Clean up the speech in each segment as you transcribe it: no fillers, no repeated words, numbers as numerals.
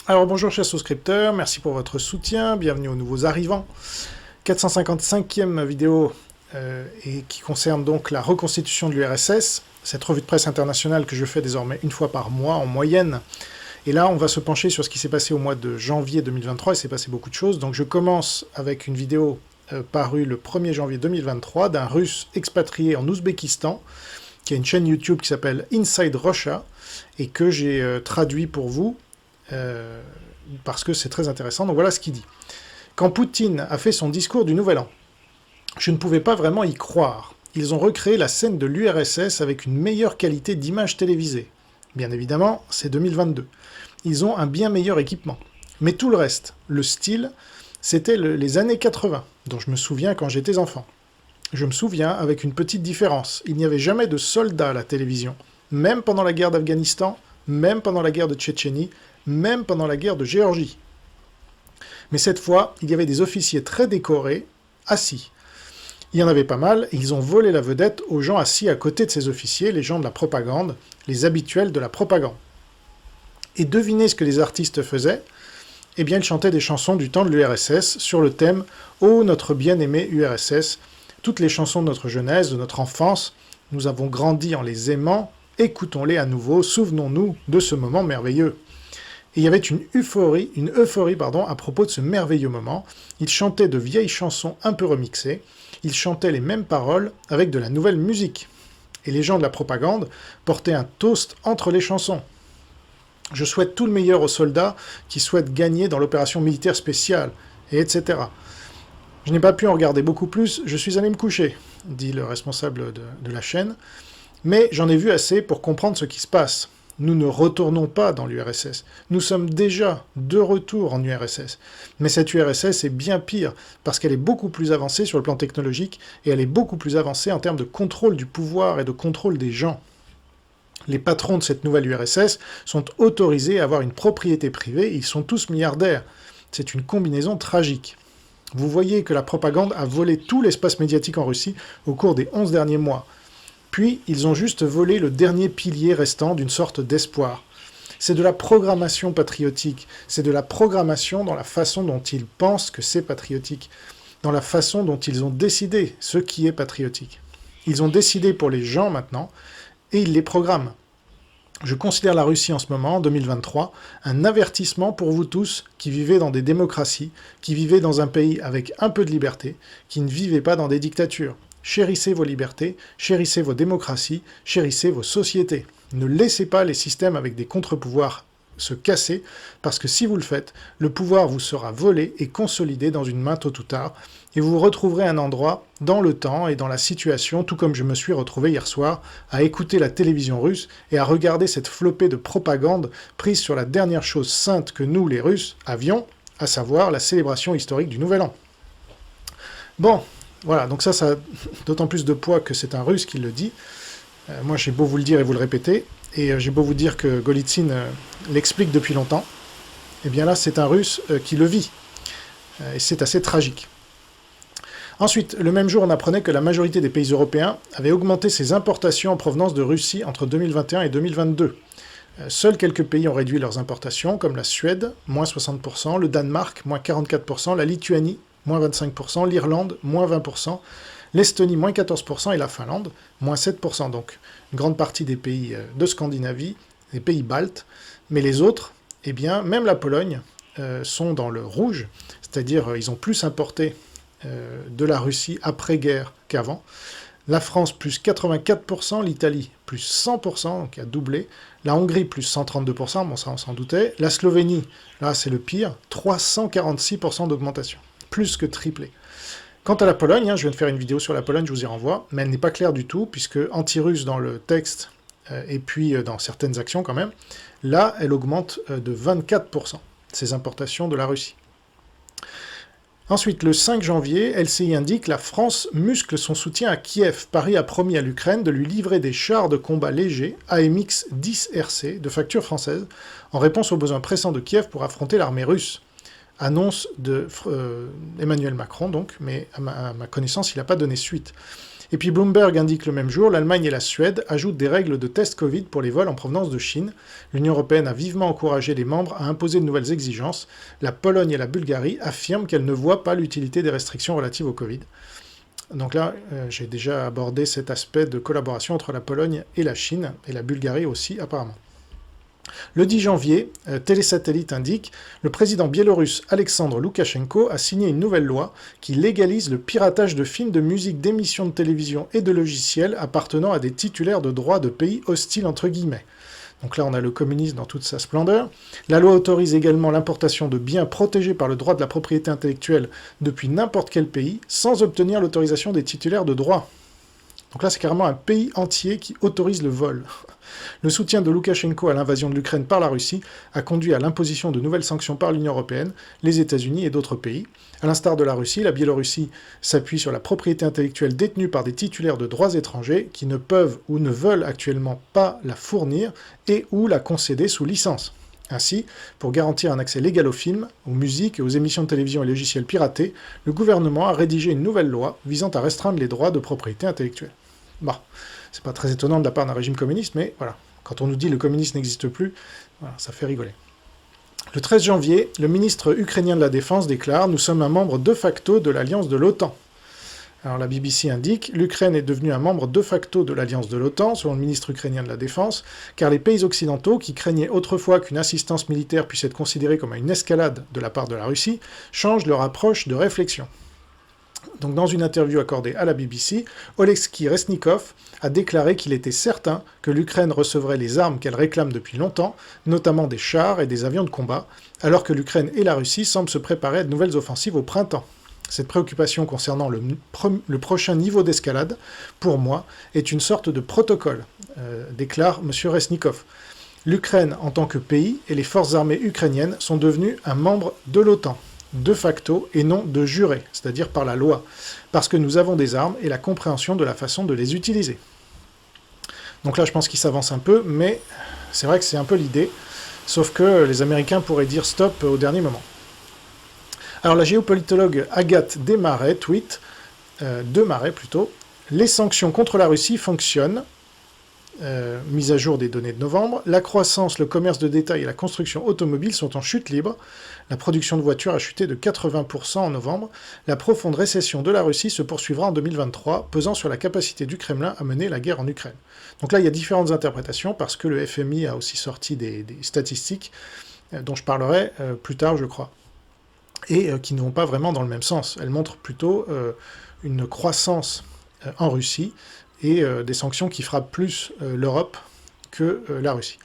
Alors bonjour chers souscripteurs, merci pour votre soutien, bienvenue aux nouveaux arrivants. 455e vidéo et qui concerne donc la reconstitution de l'URSS, cette revue de presse internationale que je fais désormais une fois par mois en moyenne. Et là on va se pencher sur ce qui s'est passé au mois de janvier 2023, il s'est passé beaucoup de choses. Donc je commence avec une vidéo parue le 1er janvier 2023 d'un Russe expatrié en Ouzbékistan, qui a une chaîne YouTube qui s'appelle Inside Russia, et que j'ai traduit pour vous, parce que c'est très intéressant. Donc voilà ce qu'il dit. Quand Poutine a fait son discours du Nouvel An, je ne pouvais pas vraiment y croire. Ils ont recréé la scène de l'URSS avec une meilleure qualité d'image télévisée. Bien évidemment, c'est 2022. Ils ont un bien meilleur équipement. Mais tout le reste, le style, c'était les années 80, dont je me souviens quand j'étais enfant. Je me souviens avec une petite différence. Il n'y avait jamais de soldats à la télévision, même pendant la guerre d'Afghanistan, même pendant la guerre de Tchétchénie, même pendant la guerre de Géorgie. Mais cette fois, il y avait des officiers très décorés, assis. Il y en avait pas mal, et ils ont volé la vedette aux gens assis à côté de ces officiers, les gens de la propagande, les habituels de la propagande. Et devinez ce que les artistes faisaient ? Eh bien, ils chantaient des chansons du temps de l'URSS sur le thème « Oh, notre bien-aimé URSS », toutes les chansons de notre jeunesse, de notre enfance, nous avons grandi en les aimant, écoutons-les à nouveau, souvenons-nous de ce moment merveilleux. Et il y avait une euphorie à propos de ce merveilleux moment. Ils chantaient de vieilles chansons un peu remixées, ils chantaient les mêmes paroles avec de la nouvelle musique. Et les gens de la propagande portaient un toast entre les chansons. Je souhaite tout le meilleur aux soldats qui souhaitent gagner dans l'opération militaire spéciale, et etc. Je n'ai pas pu en regarder beaucoup plus, je suis allé me coucher, dit le responsable de la chaîne, mais j'en ai vu assez pour comprendre ce qui se passe. Nous ne retournons pas dans l'URSS. Nous sommes déjà de retour en URSS. Mais cette URSS est bien pire, parce qu'elle est beaucoup plus avancée sur le plan technologique, et elle est beaucoup plus avancée en termes de contrôle du pouvoir et de contrôle des gens. Les patrons de cette nouvelle URSS sont autorisés à avoir une propriété privée, ils sont tous milliardaires. C'est une combinaison tragique. Vous voyez que la propagande a volé tout l'espace médiatique en Russie au cours des 11 derniers mois. Puis, ils ont juste volé le dernier pilier restant d'une sorte d'espoir. C'est de la programmation patriotique, c'est de la programmation dans la façon dont ils pensent que c'est patriotique, dans la façon dont ils ont décidé ce qui est patriotique. Ils ont décidé pour les gens maintenant, et ils les programment. Je considère la Russie en ce moment, en 2023, un avertissement pour vous tous qui vivez dans des démocraties, qui vivez dans un pays avec un peu de liberté, qui ne vivez pas dans des dictatures. Chérissez vos libertés, chérissez vos démocraties, chérissez vos sociétés. Ne laissez pas les systèmes avec des contre-pouvoirs se casser, parce que si vous le faites, le pouvoir vous sera volé et consolidé dans une main tôt ou tard, et vous vous retrouverez à un endroit, dans le temps et dans la situation, tout comme je me suis retrouvé hier soir, à écouter la télévision russe et à regarder cette flopée de propagande prise sur la dernière chose sainte que nous, les Russes, avions, à savoir la célébration historique du Nouvel An. Bon, voilà, donc ça a d'autant plus de poids que c'est un Russe qui le dit. Moi, j'ai beau vous le dire et vous le répéter, et j'ai beau vous dire que Golitsyn l'explique depuis longtemps, eh bien là, c'est un Russe qui le vit. Et c'est assez tragique. Ensuite, le même jour, on apprenait que la majorité des pays européens avaient augmenté ses importations en provenance de Russie entre 2021 et 2022. Seuls quelques pays ont réduit leurs importations, comme la Suède, moins 60%, le Danemark, moins 44%, la Lituanie, moins 25%, l'Irlande, moins 20%, l'Estonie, moins 14%, et la Finlande, moins 7%. Donc, une grande partie des pays de Scandinavie, des pays baltes, mais les autres, eh bien, même la Pologne, sont dans le rouge, c'est-à-dire ils ont plus importé de la Russie après-guerre qu'avant. La France, plus 84%, l'Italie, plus 100%, donc qui a doublé, la Hongrie, plus 132%, bon ça on s'en doutait, la Slovénie, là c'est le pire, 346% d'augmentation, plus que triplé. Quant à la Pologne, je viens de faire une vidéo sur la Pologne, je vous y renvoie, mais elle n'est pas claire du tout, puisque anti-russe dans le texte, et puis dans certaines actions quand même, là elle augmente de 24%, ses importations de la Russie. Ensuite, le 5 janvier, LCI indique « La France muscle son soutien à Kiev. Paris a promis à l'Ukraine de lui livrer des chars de combat légers AMX-10 RC de facture française en réponse aux besoins pressants de Kiev pour affronter l'armée russe. » Annonce de Emmanuel Macron, donc, mais à ma connaissance, il n'a pas donné suite. Et puis Bloomberg indique le même jour, l'Allemagne et la Suède ajoutent des règles de test Covid pour les vols en provenance de Chine. L'Union européenne a vivement encouragé les membres à imposer de nouvelles exigences. La Pologne et la Bulgarie affirment qu'elles ne voient pas l'utilité des restrictions relatives au Covid. Donc là, j'ai déjà abordé cet aspect de collaboration entre la Pologne et la Chine, et la Bulgarie aussi apparemment. Le 10 janvier, Télésatellite indique « Le président biélorusse Alexandre Loukachenko a signé une nouvelle loi qui légalise le piratage de films, de musique, d'émissions de télévision et de logiciels appartenant à des titulaires de droits de pays hostiles entre guillemets ». Donc là, on a le communisme dans toute sa splendeur. La loi autorise également l'importation de biens protégés par le droit de la propriété intellectuelle depuis n'importe quel pays, sans obtenir l'autorisation des titulaires de droits. Donc là, c'est carrément un pays entier qui autorise le vol. Le soutien de Loukachenko à l'invasion de l'Ukraine par la Russie a conduit à l'imposition de nouvelles sanctions par l'Union européenne, les États-Unis et d'autres pays. À l'instar de la Russie, la Biélorussie s'appuie sur la propriété intellectuelle détenue par des titulaires de droits étrangers qui ne peuvent ou ne veulent actuellement pas la fournir et ou la concéder sous licence. Ainsi, pour garantir un accès légal aux films, aux musiques et aux émissions de télévision et logiciels piratés, le gouvernement a rédigé une nouvelle loi visant à restreindre les droits de propriété intellectuelle. Bon, c'est pas très étonnant de la part d'un régime communiste, mais voilà, quand on nous dit le communisme n'existe plus, voilà, ça fait rigoler. Le 13 janvier, le ministre ukrainien de la Défense déclare « Nous sommes un membre de facto de l'alliance de l'OTAN ». Alors la BBC indique « L'Ukraine est devenue un membre de facto de l'alliance de l'OTAN, selon le ministre ukrainien de la Défense, car les pays occidentaux, qui craignaient autrefois qu'une assistance militaire puisse être considérée comme une escalade de la part de la Russie, changent leur approche de réflexion ». Donc dans une interview accordée à la BBC, Oleksiy Reznikov a déclaré qu'il était certain que l'Ukraine recevrait les armes qu'elle réclame depuis longtemps, notamment des chars et des avions de combat, alors que l'Ukraine et la Russie semblent se préparer à de nouvelles offensives au printemps. Cette préoccupation concernant le prochain niveau d'escalade, pour moi, est une sorte de protocole, déclare M. Reznikov. L'Ukraine en tant que pays et les forces armées ukrainiennes sont devenues un membre de l'OTAN, de facto et non de juré, c'est-à-dire par la loi, parce que nous avons des armes et la compréhension de la façon de les utiliser. Donc là, je pense qu'il s'avance un peu, mais c'est vrai que c'est un peu l'idée, sauf que les Américains pourraient dire stop au dernier moment. Alors la géopolitologue Agathe Desmarais tweet, Demarais plutôt, « Les sanctions contre la Russie fonctionnent », mise à jour des données de novembre, la croissance, le commerce de détail et la construction automobile sont en chute libre, la production de voitures a chuté de 80% en novembre, la profonde récession de la Russie se poursuivra en 2023, pesant sur la capacité du Kremlin à mener la guerre en Ukraine. Donc là, il y a différentes interprétations, parce que le FMI a aussi sorti des statistiques, dont je parlerai plus tard, je crois, et qui ne vont pas vraiment dans le même sens. Elles montrent plutôt une croissance en Russie, et des sanctions qui frappent plus l'Europe que la Russie.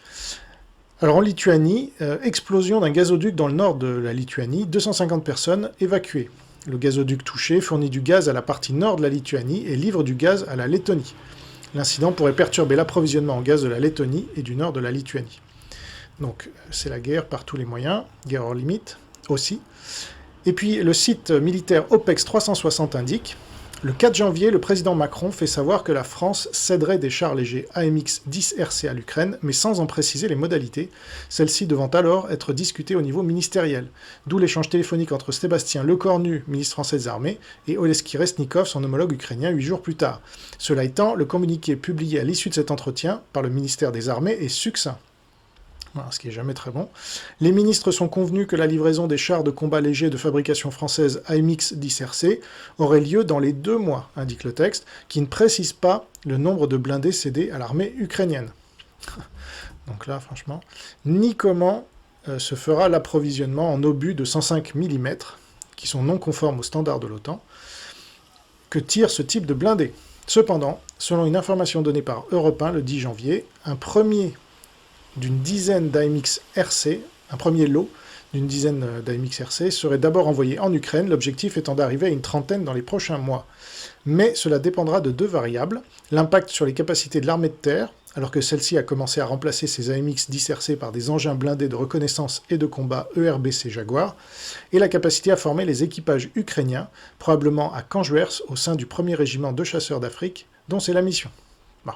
Alors en Lituanie, explosion d'un gazoduc dans le nord de la Lituanie, 250 personnes évacuées. Le gazoduc touché fournit du gaz à la partie nord de la Lituanie et livre du gaz à la Lettonie. L'incident pourrait perturber l'approvisionnement en gaz de la Lettonie et du nord de la Lituanie. Donc c'est la guerre par tous les moyens, guerre hors limite aussi. Et puis le site militaire OPEX 360 indique: le 4 janvier, le président Macron fait savoir que la France céderait des chars légers AMX-10 RC à l'Ukraine, mais sans en préciser les modalités, celles-ci devant alors être discutées au niveau ministériel. D'où l'échange téléphonique entre Sébastien Lecornu, ministre français des Armées, et Oleksiy Reznikov, son homologue ukrainien, 8 jours plus tard. Cela étant, le communiqué publié à l'issue de cet entretien par le ministère des Armées est succinct. Voilà, ce qui n'est jamais très bon. Les ministres sont convenus que la livraison des chars de combat légers de fabrication française AMX-10RC aurait lieu dans les 2 mois, indique le texte, qui ne précise pas le nombre de blindés cédés à l'armée ukrainienne. Donc là, franchement, ni comment se fera l'approvisionnement en obus de 105 mm, qui sont non conformes aux standards de l'OTAN, que tire ce type de blindés. Cependant, selon une information donnée par Europe 1 le 10 janvier, un premier d'une dizaine d'AMX RC, un premier lot d'une dizaine d'AMX RC serait d'abord envoyé en Ukraine, l'objectif étant d'arriver à une trentaine dans les prochains mois. Mais cela dépendra de 2 variables, l'impact sur les capacités de l'armée de terre, alors que celle-ci a commencé à remplacer ses AMX 10 RC par des engins blindés de reconnaissance et de combat ERBC Jaguar, et la capacité à former les équipages ukrainiens, probablement à Kanjuers, au sein du 1er régiment de chasseurs d'Afrique, dont c'est la mission. Bon.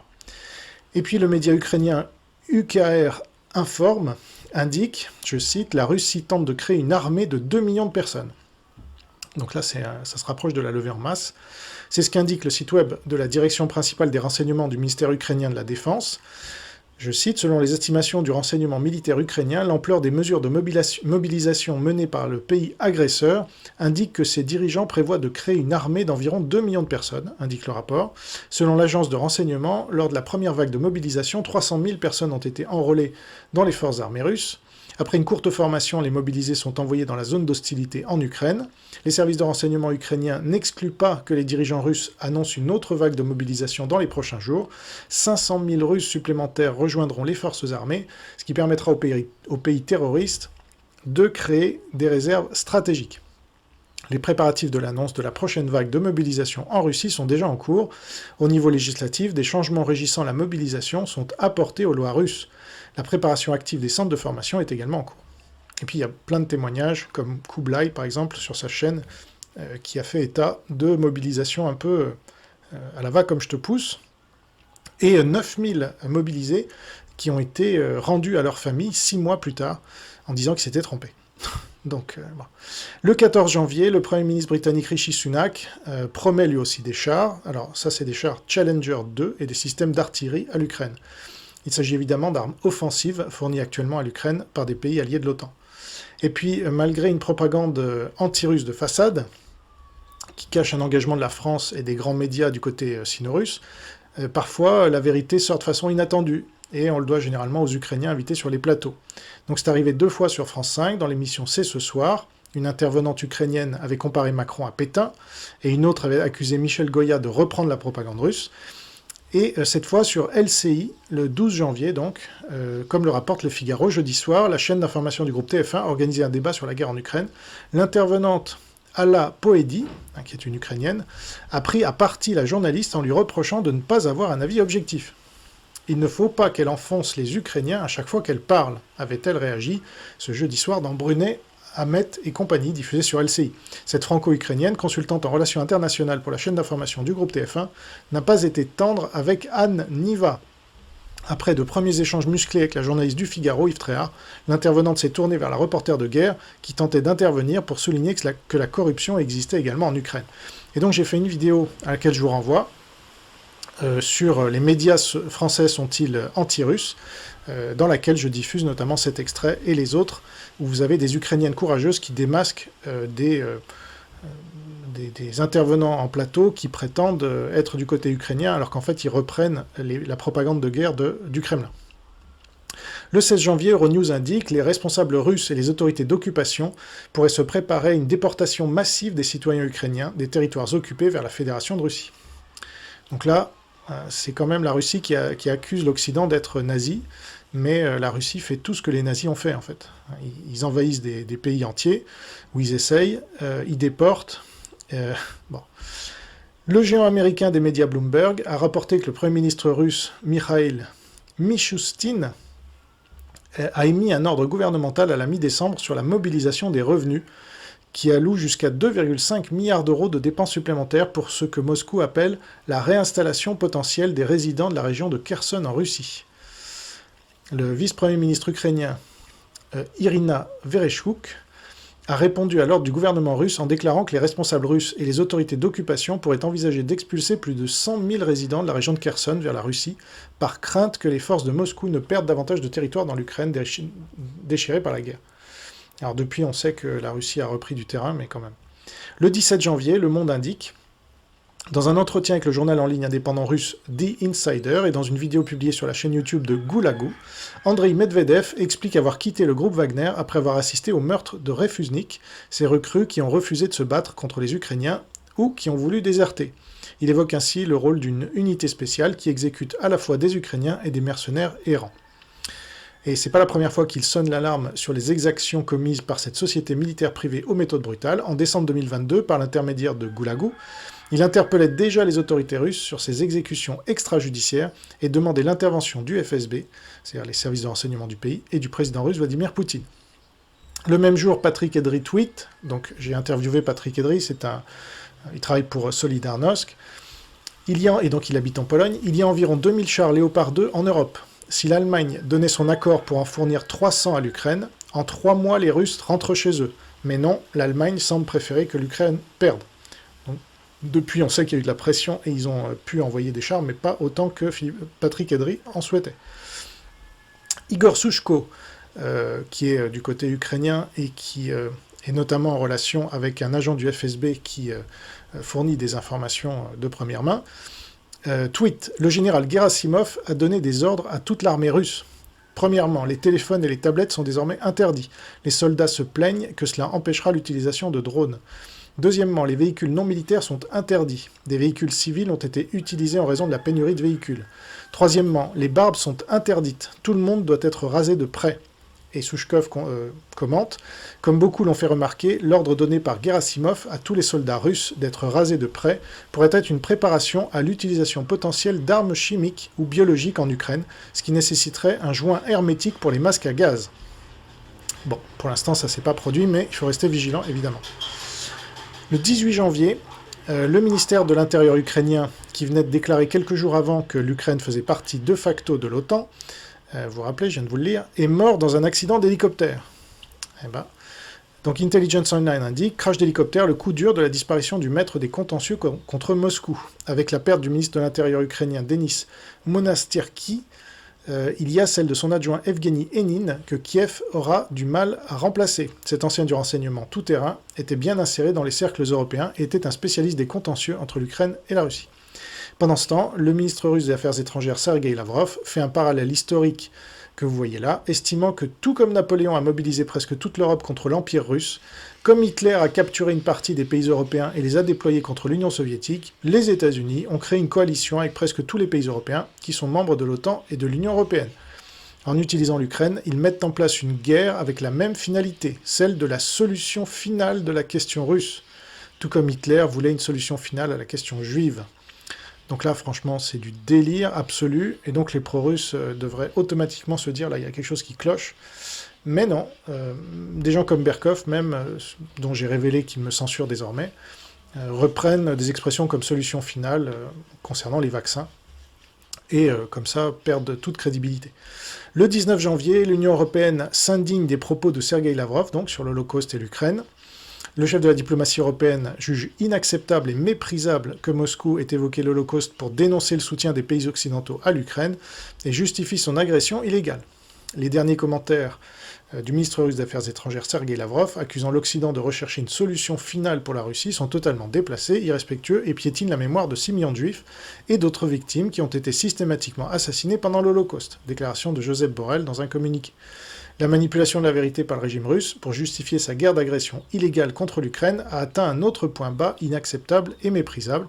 Et puis le média ukrainien UKR Informe indique, je cite, « La Russie tente de créer une armée de 2 millions de personnes ». Donc là, ça se rapproche de la levée en masse. C'est ce qu'indique le site web de la direction principale des renseignements du ministère ukrainien de la Défense. Je cite, « Selon les estimations du renseignement militaire ukrainien, l'ampleur des mesures de mobilisation menées par le pays agresseur indique que ses dirigeants prévoient de créer une armée d'environ 2 millions de personnes, indique le rapport. Selon l'agence de renseignement, lors de la première vague de mobilisation, 300 000 personnes ont été enrôlées dans les forces armées russes. Après une courte formation, les mobilisés sont envoyés dans la zone d'hostilité en Ukraine. Les services de renseignement ukrainiens n'excluent pas que les dirigeants russes annoncent une autre vague de mobilisation dans les prochains jours. 500 000 Russes supplémentaires rejoindront les forces armées, ce qui permettra aux pays terroristes de créer des réserves stratégiques. Les préparatifs de l'annonce de la prochaine vague de mobilisation en Russie sont déjà en cours. Au niveau législatif, des changements régissant la mobilisation sont apportés aux lois russes. La préparation active des centres de formation est également en cours. Et puis il y a plein de témoignages, comme Kublai par exemple, sur sa chaîne, qui a fait état de mobilisation un peu à la va comme je te pousse, et 9000 mobilisés qui ont été rendus à leur famille 6 mois plus tard, en disant qu'ils s'étaient trompés. Donc, bon. Le 14 janvier, le Premier ministre britannique Rishi Sunak promet lui aussi des chars. Alors ça, c'est des chars Challenger 2 et des systèmes d'artillerie à l'Ukraine. Il s'agit évidemment d'armes offensives fournies actuellement à l'Ukraine par des pays alliés de l'OTAN. Et puis, malgré une propagande anti-russe de façade, qui cache un engagement de la France et des grands médias du côté sino-russe, parfois la vérité sort de façon inattendue, et on le doit généralement aux Ukrainiens invités sur les plateaux. Donc c'est arrivé 2 fois sur France 5, dans l'émission C'est ce soir. Une intervenante ukrainienne avait comparé Macron à Pétain, et une autre avait accusé Michel Goya de reprendre la propagande russe. Et cette fois sur LCI, le 12 janvier donc, comme le rapporte Le Figaro, jeudi soir, la chaîne d'information du groupe TF1 a organisé un débat sur la guerre en Ukraine. L'intervenante Alla Poedi, qui est une Ukrainienne, a pris à partie la journaliste en lui reprochant de ne pas avoir un avis objectif. Il ne faut pas qu'elle enfonce les Ukrainiens à chaque fois qu'elle parle, avait-elle réagi ce jeudi soir dans Brunet, Hamet et compagnie, diffusé sur LCI. Cette franco-ukrainienne, consultante en relations internationales pour la chaîne d'information du groupe TF1, n'a pas été tendre avec Anne Niva. Après de premiers échanges musclés avec la journaliste du Figaro, Yves Tréhard, l'intervenante s'est tournée vers la reporter de guerre qui tentait d'intervenir pour souligner que la corruption existait également en Ukraine. Et donc j'ai fait une vidéo à laquelle je vous renvoie, sur les médias français sont-ils anti-russes, dans laquelle je diffuse notamment cet extrait et les autres, où vous avez des Ukrainiennes courageuses qui démasquent des intervenants en plateau qui prétendent être du côté ukrainien, alors qu'en fait ils reprennent la propagande de guerre du Kremlin. Le 16 janvier, Euronews indique que les responsables russes et les autorités d'occupation pourraient se préparer à une déportation massive des citoyens ukrainiens des territoires occupés vers la Fédération de Russie. Donc là, c'est quand même la Russie qui accuse l'Occident d'être nazi, mais la Russie fait tout ce que les nazis ont fait, en fait. Ils envahissent des pays entiers, où ils essayent, ils déportent. Bon. Le géant américain des médias Bloomberg a rapporté que le Premier ministre russe Mikhail Mishustin a émis un ordre gouvernemental à la mi-décembre sur la mobilisation des revenus, qui alloue jusqu'à 2,5 milliards d'euros de dépenses supplémentaires pour ce que Moscou appelle la réinstallation potentielle des résidents de la région de Kherson en Russie. Le vice-premier ministre ukrainien Irina Vereshchuk a répondu à l'ordre du gouvernement russe en déclarant que les responsables russes et les autorités d'occupation pourraient envisager d'expulser plus de 100 000 résidents de la région de Kherson vers la Russie, par crainte que les forces de Moscou ne perdent davantage de territoire dans l'Ukraine déchirée par la guerre. Alors depuis, on sait que la Russie a repris du terrain, mais quand même. Le 17 janvier, Le Monde indique, dans un entretien avec le journal en ligne indépendant russe The Insider et dans une vidéo publiée sur la chaîne YouTube de Gulagu, Andrei Medvedev explique avoir quitté le groupe Wagner après avoir assisté au meurtre de Refusnik, ces recrues qui ont refusé de se battre contre les Ukrainiens ou qui ont voulu déserter. Il évoque ainsi le rôle d'une unité spéciale qui exécute à la fois des Ukrainiens et des mercenaires errants. Et c'est pas la première fois qu'il sonne l'alarme sur les exactions commises par cette société militaire privée aux méthodes brutales. En décembre 2022, par l'intermédiaire de Gulagu, il interpellait déjà les autorités russes sur ces exécutions extrajudiciaires et demandait l'intervention du FSB, c'est-à-dire les services de renseignement du pays, et du président russe Vladimir Poutine. Le même jour, Patrick Edry tweet, donc j'ai interviewé Patrick Edry, il travaille pour Solidarnosc, et donc il habite en Pologne, il y a environ 2000 chars Léopard 2 en Europe. Si l'Allemagne donnait son accord pour en fournir 300 à l'Ukraine, en 3 mois les Russes rentrent chez eux. Mais non, l'Allemagne semble préférer que l'Ukraine perde. Donc, Depuis, on sait qu'il y a eu de la pression et ils ont pu envoyer des chars, mais pas autant que Patrick Hedry en souhaitait. Igor Souchko, qui est du côté ukrainien et qui est notamment en relation avec un agent du FSB qui fournit des informations de première main, tweet: le général Gerasimov a donné des ordres à toute l'armée russe. Premièrement, les téléphones et les tablettes sont désormais interdits. Les soldats se plaignent que cela empêchera l'utilisation de drones. Deuxièmement, les véhicules non militaires sont interdits. Des véhicules civils ont été utilisés en raison de la pénurie de véhicules. Troisièmement, les barbes sont interdites. Tout le monde doit être rasé de près. Et Souchkov commente: comme beaucoup l'ont fait remarquer, l'ordre donné par Gerasimov à tous les soldats russes d'être rasés de près pourrait être une préparation à l'utilisation potentielle d'armes chimiques ou biologiques en Ukraine, ce qui nécessiterait un joint hermétique pour les masques à gaz. Bon, pour l'instant ça s'est pas produit, mais il faut rester vigilant évidemment. Le 18 janvier, le ministère de l'Intérieur ukrainien, qui venait de déclarer quelques jours avant que l'Ukraine faisait partie de facto de l'OTAN, vous vous rappelez, je viens de vous le lire, est mort dans un accident d'hélicoptère. Eh ben, donc Intelligence Online indique: crash d'hélicoptère, le coup dur de la disparition du maître des contentieux contre Moscou. Avec la perte du ministre de l'Intérieur ukrainien Denis Monastirski, il y a celle de son adjoint Evgeny Henin que Kiev aura du mal à remplacer. Cet ancien du renseignement tout-terrain était bien inséré dans les cercles européens et était un spécialiste des contentieux entre l'Ukraine et la Russie. Pendant ce temps, le ministre russe des Affaires étrangères Sergei Lavrov fait un parallèle historique que vous voyez là, estimant que tout comme Napoléon a mobilisé presque toute l'Europe contre l'Empire russe, comme Hitler a capturé une partie des pays européens et les a déployés contre l'Union soviétique, les États-Unis ont créé une coalition avec presque tous les pays européens qui sont membres de l'OTAN et de l'Union européenne. En utilisant l'Ukraine, ils mettent en place une guerre avec la même finalité, celle de la solution finale de la question russe, tout comme Hitler voulait une solution finale à la question juive. Donc là, franchement, c'est du délire absolu, et donc les pro-russes devraient automatiquement se dire, là, il y a quelque chose qui cloche. Mais non, des gens comme Berkov, même, dont j'ai révélé qu'ils me censurent désormais, reprennent des expressions comme solution finale concernant les vaccins, et comme ça, perdent toute crédibilité. Le 19 janvier, l'Union européenne s'indigne des propos de Sergei Lavrov, donc sur l'Holocauste et l'Ukraine. Le chef de la diplomatie européenne juge inacceptable et méprisable que Moscou ait évoqué l'Holocauste pour dénoncer le soutien des pays occidentaux à l'Ukraine et justifie son agression illégale. Les derniers commentaires du ministre russe des Affaires étrangères Sergei Lavrov, accusant l'Occident de rechercher une solution finale pour la Russie, sont totalement déplacés, irrespectueux et piétinent la mémoire de 6 millions de juifs et d'autres victimes qui ont été systématiquement assassinées pendant l'Holocauste. Déclaration de Joseph Borrell dans un communiqué. La manipulation de la vérité par le régime russe pour justifier sa guerre d'agression illégale contre l'Ukraine a atteint un autre point bas inacceptable et méprisable.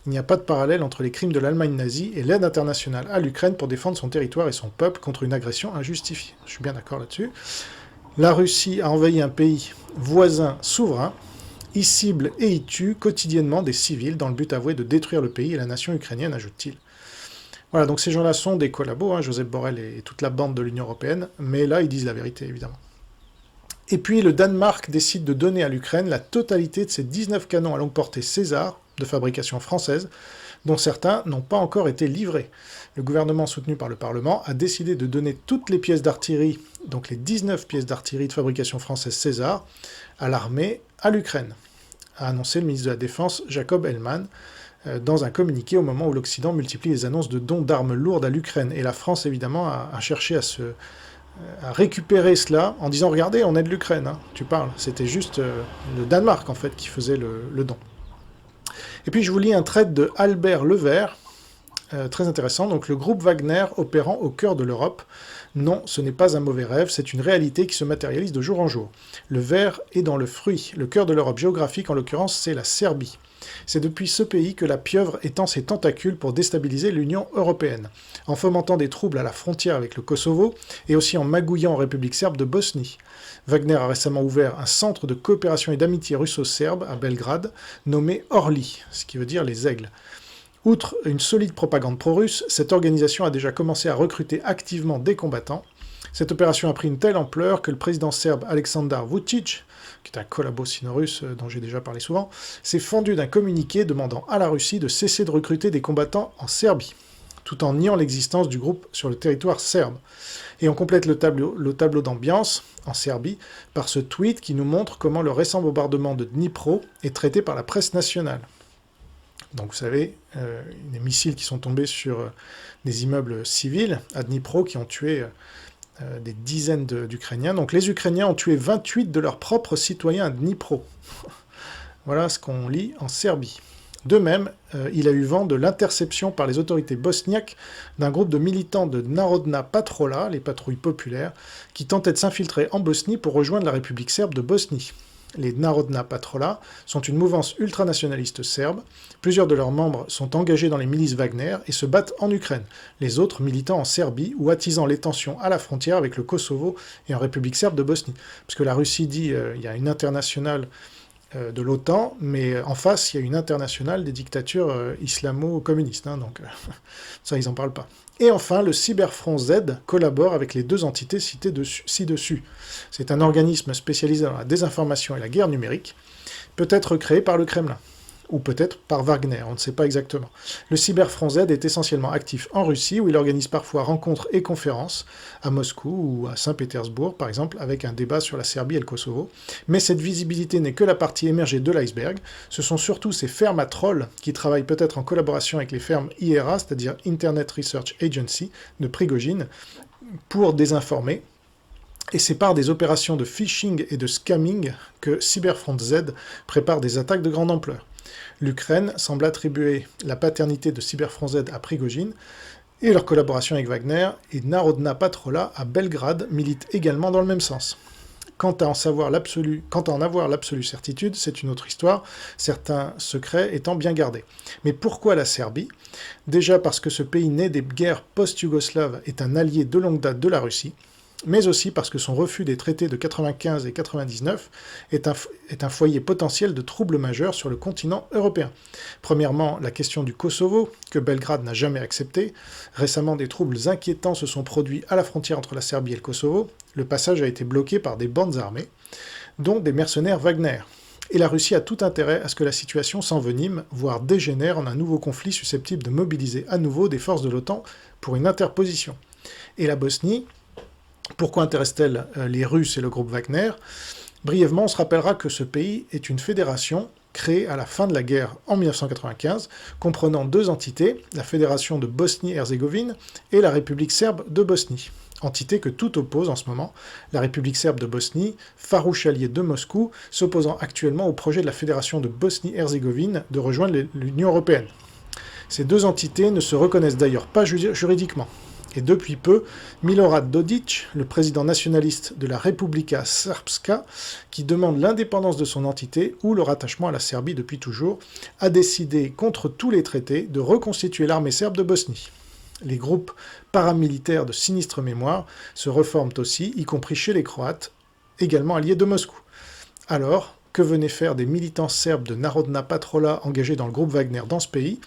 Il n'y a pas de parallèle entre les crimes de l'Allemagne nazie et l'aide internationale à l'Ukraine pour défendre son territoire et son peuple contre une agression injustifiée. Je suis bien d'accord là-dessus. La Russie a envahi un pays voisin souverain, y cible et y tue quotidiennement des civils dans le but avoué de détruire le pays et la nation ukrainienne, ajoute-t-il. Voilà, donc ces gens-là sont des collabos, Joseph Borrell et toute la bande de l'Union européenne, mais là, ils disent la vérité, évidemment. Et puis, le Danemark décide de donner à l'Ukraine la totalité de ses 19 canons à longue portée César, de fabrication française, dont certains n'ont pas encore été livrés. Le gouvernement, soutenu par le Parlement, a décidé de donner toutes les pièces d'artillerie, donc les 19 pièces d'artillerie de fabrication française César, à l'armée, à l'Ukraine, a annoncé le ministre de la Défense Jacob Hellman, dans un communiqué au moment où l'Occident multiplie les annonces de dons d'armes lourdes à l'Ukraine. Et la France, évidemment, a cherché à récupérer cela en disant « Regardez, on aide l'Ukraine, hein, tu parles ». C'était juste le Danemark, en fait, qui faisait le don. Et puis, je vous lis un thread de Albert Levert, très intéressant. Donc, le groupe Wagner opérant au cœur de l'Europe. Non, ce n'est pas un mauvais rêve, c'est une réalité qui se matérialise de jour en jour. Le ver est dans le fruit. Le cœur de l'Europe géographique, en l'occurrence, c'est la Serbie. C'est depuis ce pays que la pieuvre étend ses tentacules pour déstabiliser l'Union européenne, en fomentant des troubles à la frontière avec le Kosovo et aussi en magouillant en République serbe de Bosnie. Wagner a récemment ouvert un centre de coopération et d'amitié russo-serbe à Belgrade, nommé Orly, ce qui veut dire les aigles. Outre une solide propagande pro-russe, cette organisation a déjà commencé à recruter activement des combattants. Cette opération a pris une telle ampleur que le président serbe Aleksandar Vučić, qui est un collabo sino-russe dont j'ai déjà parlé souvent, s'est fendu d'un communiqué demandant à la Russie de cesser de recruter des combattants en Serbie, tout en niant l'existence du groupe sur le territoire serbe. Et on complète le tableau d'ambiance en Serbie par ce tweet qui nous montre comment le récent bombardement de Dnipro est traité par la presse nationale. Donc vous savez, des missiles qui sont tombés sur des immeubles civils à Dnipro qui ont tué des dizaines d'Ukrainiens. Donc les Ukrainiens ont tué 28 de leurs propres citoyens à Dnipro. Voilà ce qu'on lit en Serbie. De même, il a eu vent de l'interception par les autorités bosniaques d'un groupe de militants de Narodna Patrola, les patrouilles populaires, qui tentaient de s'infiltrer en Bosnie pour rejoindre la République serbe de Bosnie. Les Narodna Patrola sont une mouvance ultranationaliste serbe. Plusieurs de leurs membres sont engagés dans les milices Wagner et se battent en Ukraine. Les autres militant en Serbie ou attisant les tensions à la frontière avec le Kosovo et en République serbe de Bosnie. Parce que la Russie dit il y a une internationale de l'OTAN, mais en face, il y a une internationale des dictatures islamo-communistes. Donc ça, ils n'en parlent pas. Et enfin, le Cyberfront Z collabore avec les deux entités citées ci-dessus. C'est un organisme spécialisé dans la désinformation et la guerre numérique, peut-être créé par le Kremlin, ou peut-être par Wagner, on ne sait pas exactement. Le Cyberfront Z est essentiellement actif en Russie, où il organise parfois rencontres et conférences, à Moscou ou à Saint-Pétersbourg, par exemple, avec un débat sur la Serbie et le Kosovo. Mais cette visibilité n'est que la partie émergée de l'iceberg. Ce sont surtout ces fermes à trolls qui travaillent peut-être en collaboration avec les fermes IRA, c'est-à-dire Internet Research Agency, de Prigojine, pour désinformer. Et c'est par des opérations de phishing et de scamming que Cyberfront Z prépare des attaques de grande ampleur. L'Ukraine semble attribuer la paternité de Cyberfront Z à Prigojine, et leur collaboration avec Wagner et Narodna Patrola à Belgrade milite également dans le même sens. Quant à en avoir l'absolue certitude, c'est une autre histoire, certains secrets étant bien gardés. Mais pourquoi la Serbie? Déjà parce que ce pays né des guerres post-yougoslaves est un allié de longue date de la Russie, mais aussi parce que son refus des traités de 95 et 99 est un foyer potentiel de troubles majeurs sur le continent européen. Premièrement, la question du Kosovo, que Belgrade n'a jamais acceptée. Récemment, des troubles inquiétants se sont produits à la frontière entre la Serbie et le Kosovo. Le passage a été bloqué par des bandes armées, dont des mercenaires Wagner. Et la Russie a tout intérêt à ce que la situation s'envenime, voire dégénère en un nouveau conflit susceptible de mobiliser à nouveau des forces de l'OTAN pour une interposition. Et la Bosnie, pourquoi intéresse-t-elle les Russes et le groupe Wagner? Brièvement, on se rappellera que ce pays est une fédération créée à la fin de la guerre en 1995, comprenant deux entités, la Fédération de Bosnie-Herzégovine et la République serbe de Bosnie. Entité que tout oppose en ce moment, la République serbe de Bosnie, farouche allié de Moscou, s'opposant actuellement au projet de la Fédération de Bosnie-Herzégovine de rejoindre l'Union européenne. Ces deux entités ne se reconnaissent d'ailleurs pas juridiquement. Et depuis peu, Milorad Dodik, le président nationaliste de la Republika Srpska, qui demande l'indépendance de son entité ou le rattachement à la Serbie depuis toujours, a décidé, contre tous les traités, de reconstituer l'armée serbe de Bosnie. Les groupes paramilitaires de sinistre mémoire se reforment aussi, y compris chez les Croates, également alliés de Moscou. Alors, que venaient faire des militants serbes de Narodna Patrola engagés dans le groupe Wagner dans ce pays?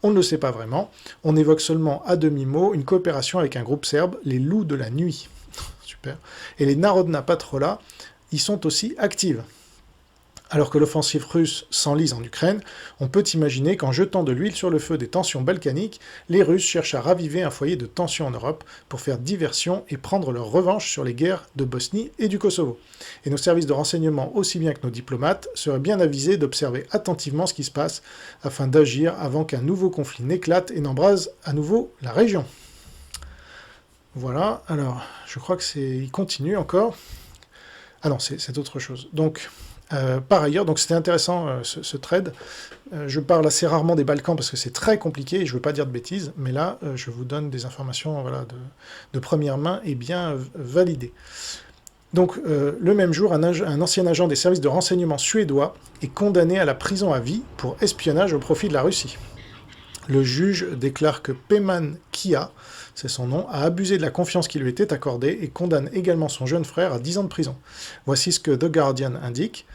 On ne le sait pas vraiment. On évoque seulement à demi-mot une coopération avec un groupe serbe, les Loups de la Nuit. Super. Et les Narodna Patrola y sont aussi actives. Alors que l'offensive russe s'enlise en Ukraine, on peut imaginer qu'en jetant de l'huile sur le feu des tensions balkaniques, les Russes cherchent à raviver un foyer de tension en Europe pour faire diversion et prendre leur revanche sur les guerres de Bosnie et du Kosovo. Et nos services de renseignement, aussi bien que nos diplomates, seraient bien avisés d'observer attentivement ce qui se passe afin d'agir avant qu'un nouveau conflit n'éclate et n'embrase à nouveau la région. Voilà, alors je crois que il continue encore. Ah non, c'est autre chose. Donc, par ailleurs, donc c'était intéressant ce trade. Je parle assez rarement des Balkans parce que c'est très compliqué et je ne veux pas dire de bêtises, mais là, je vous donne des informations de première main et bien validées. Donc, le même jour, un ancien agent des services de renseignement suédois est condamné à la prison à vie pour espionnage au profit de la Russie. Le juge déclare que Peyman Kia, c'est son nom, a abusé de la confiance qui lui était accordée et condamne également son jeune frère à 10 ans de prison. Voici ce que The Guardian indique.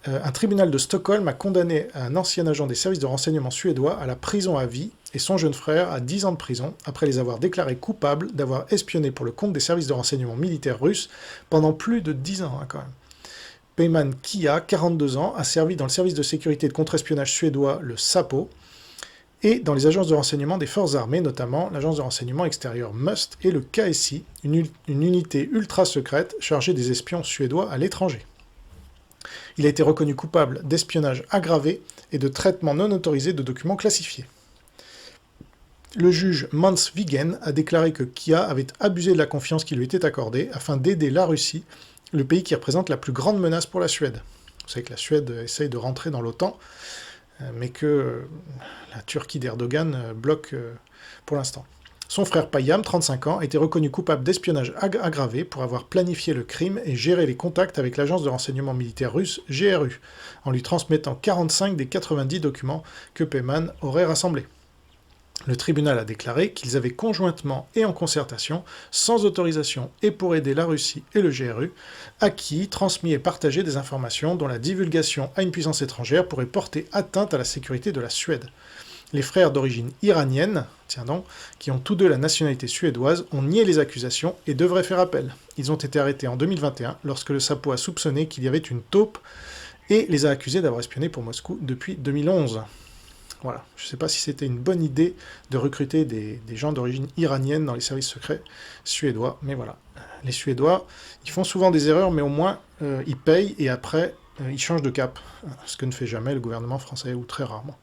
Un tribunal de Stockholm a condamné un ancien agent des services de renseignement suédois à la prison à vie et son jeune frère à 10 ans de prison après les avoir déclarés coupables d'avoir espionné pour le compte des services de renseignement militaires russes pendant plus de 10 ans quand même. Peyman Kia, 42 ans, a servi dans le service de sécurité de contre-espionnage suédois, le SAPO, et dans les agences de renseignement des forces armées, notamment l'agence de renseignement extérieur MUST et le KSI, une unité ultra secrète chargée des espions suédois à l'étranger. Il a été reconnu coupable d'espionnage aggravé et de traitement non autorisé de documents classifiés. Le juge Mans Wigen a déclaré que Kia avait abusé de la confiance qui lui était accordée afin d'aider la Russie, le pays qui représente la plus grande menace pour la Suède. Vous savez que la Suède essaye de rentrer dans l'OTAN, mais que la Turquie d'Erdogan bloque pour l'instant. Son frère Payam, 35 ans, a été reconnu coupable d'espionnage aggravé pour avoir planifié le crime et géré les contacts avec l'agence de renseignement militaire russe GRU, en lui transmettant 45 des 90 documents que Payman aurait rassemblés. Le tribunal a déclaré qu'ils avaient conjointement et en concertation, sans autorisation et pour aider la Russie et le GRU, acquis, transmis et partagé des informations dont la divulgation à une puissance étrangère pourrait porter atteinte à la sécurité de la Suède. Les frères d'origine iranienne, tiens donc, qui ont tous deux la nationalité suédoise, ont nié les accusations et devraient faire appel. Ils ont été arrêtés en 2021 lorsque le Sapo a soupçonné qu'il y avait une taupe et les a accusés d'avoir espionné pour Moscou depuis 2011. Voilà, je ne sais pas si c'était une bonne idée de recruter des gens d'origine iranienne dans les services secrets suédois, mais voilà. Les Suédois, ils font souvent des erreurs, mais au moins ils payent et après ils changent de cap, ce que ne fait jamais le gouvernement français, ou très rarement.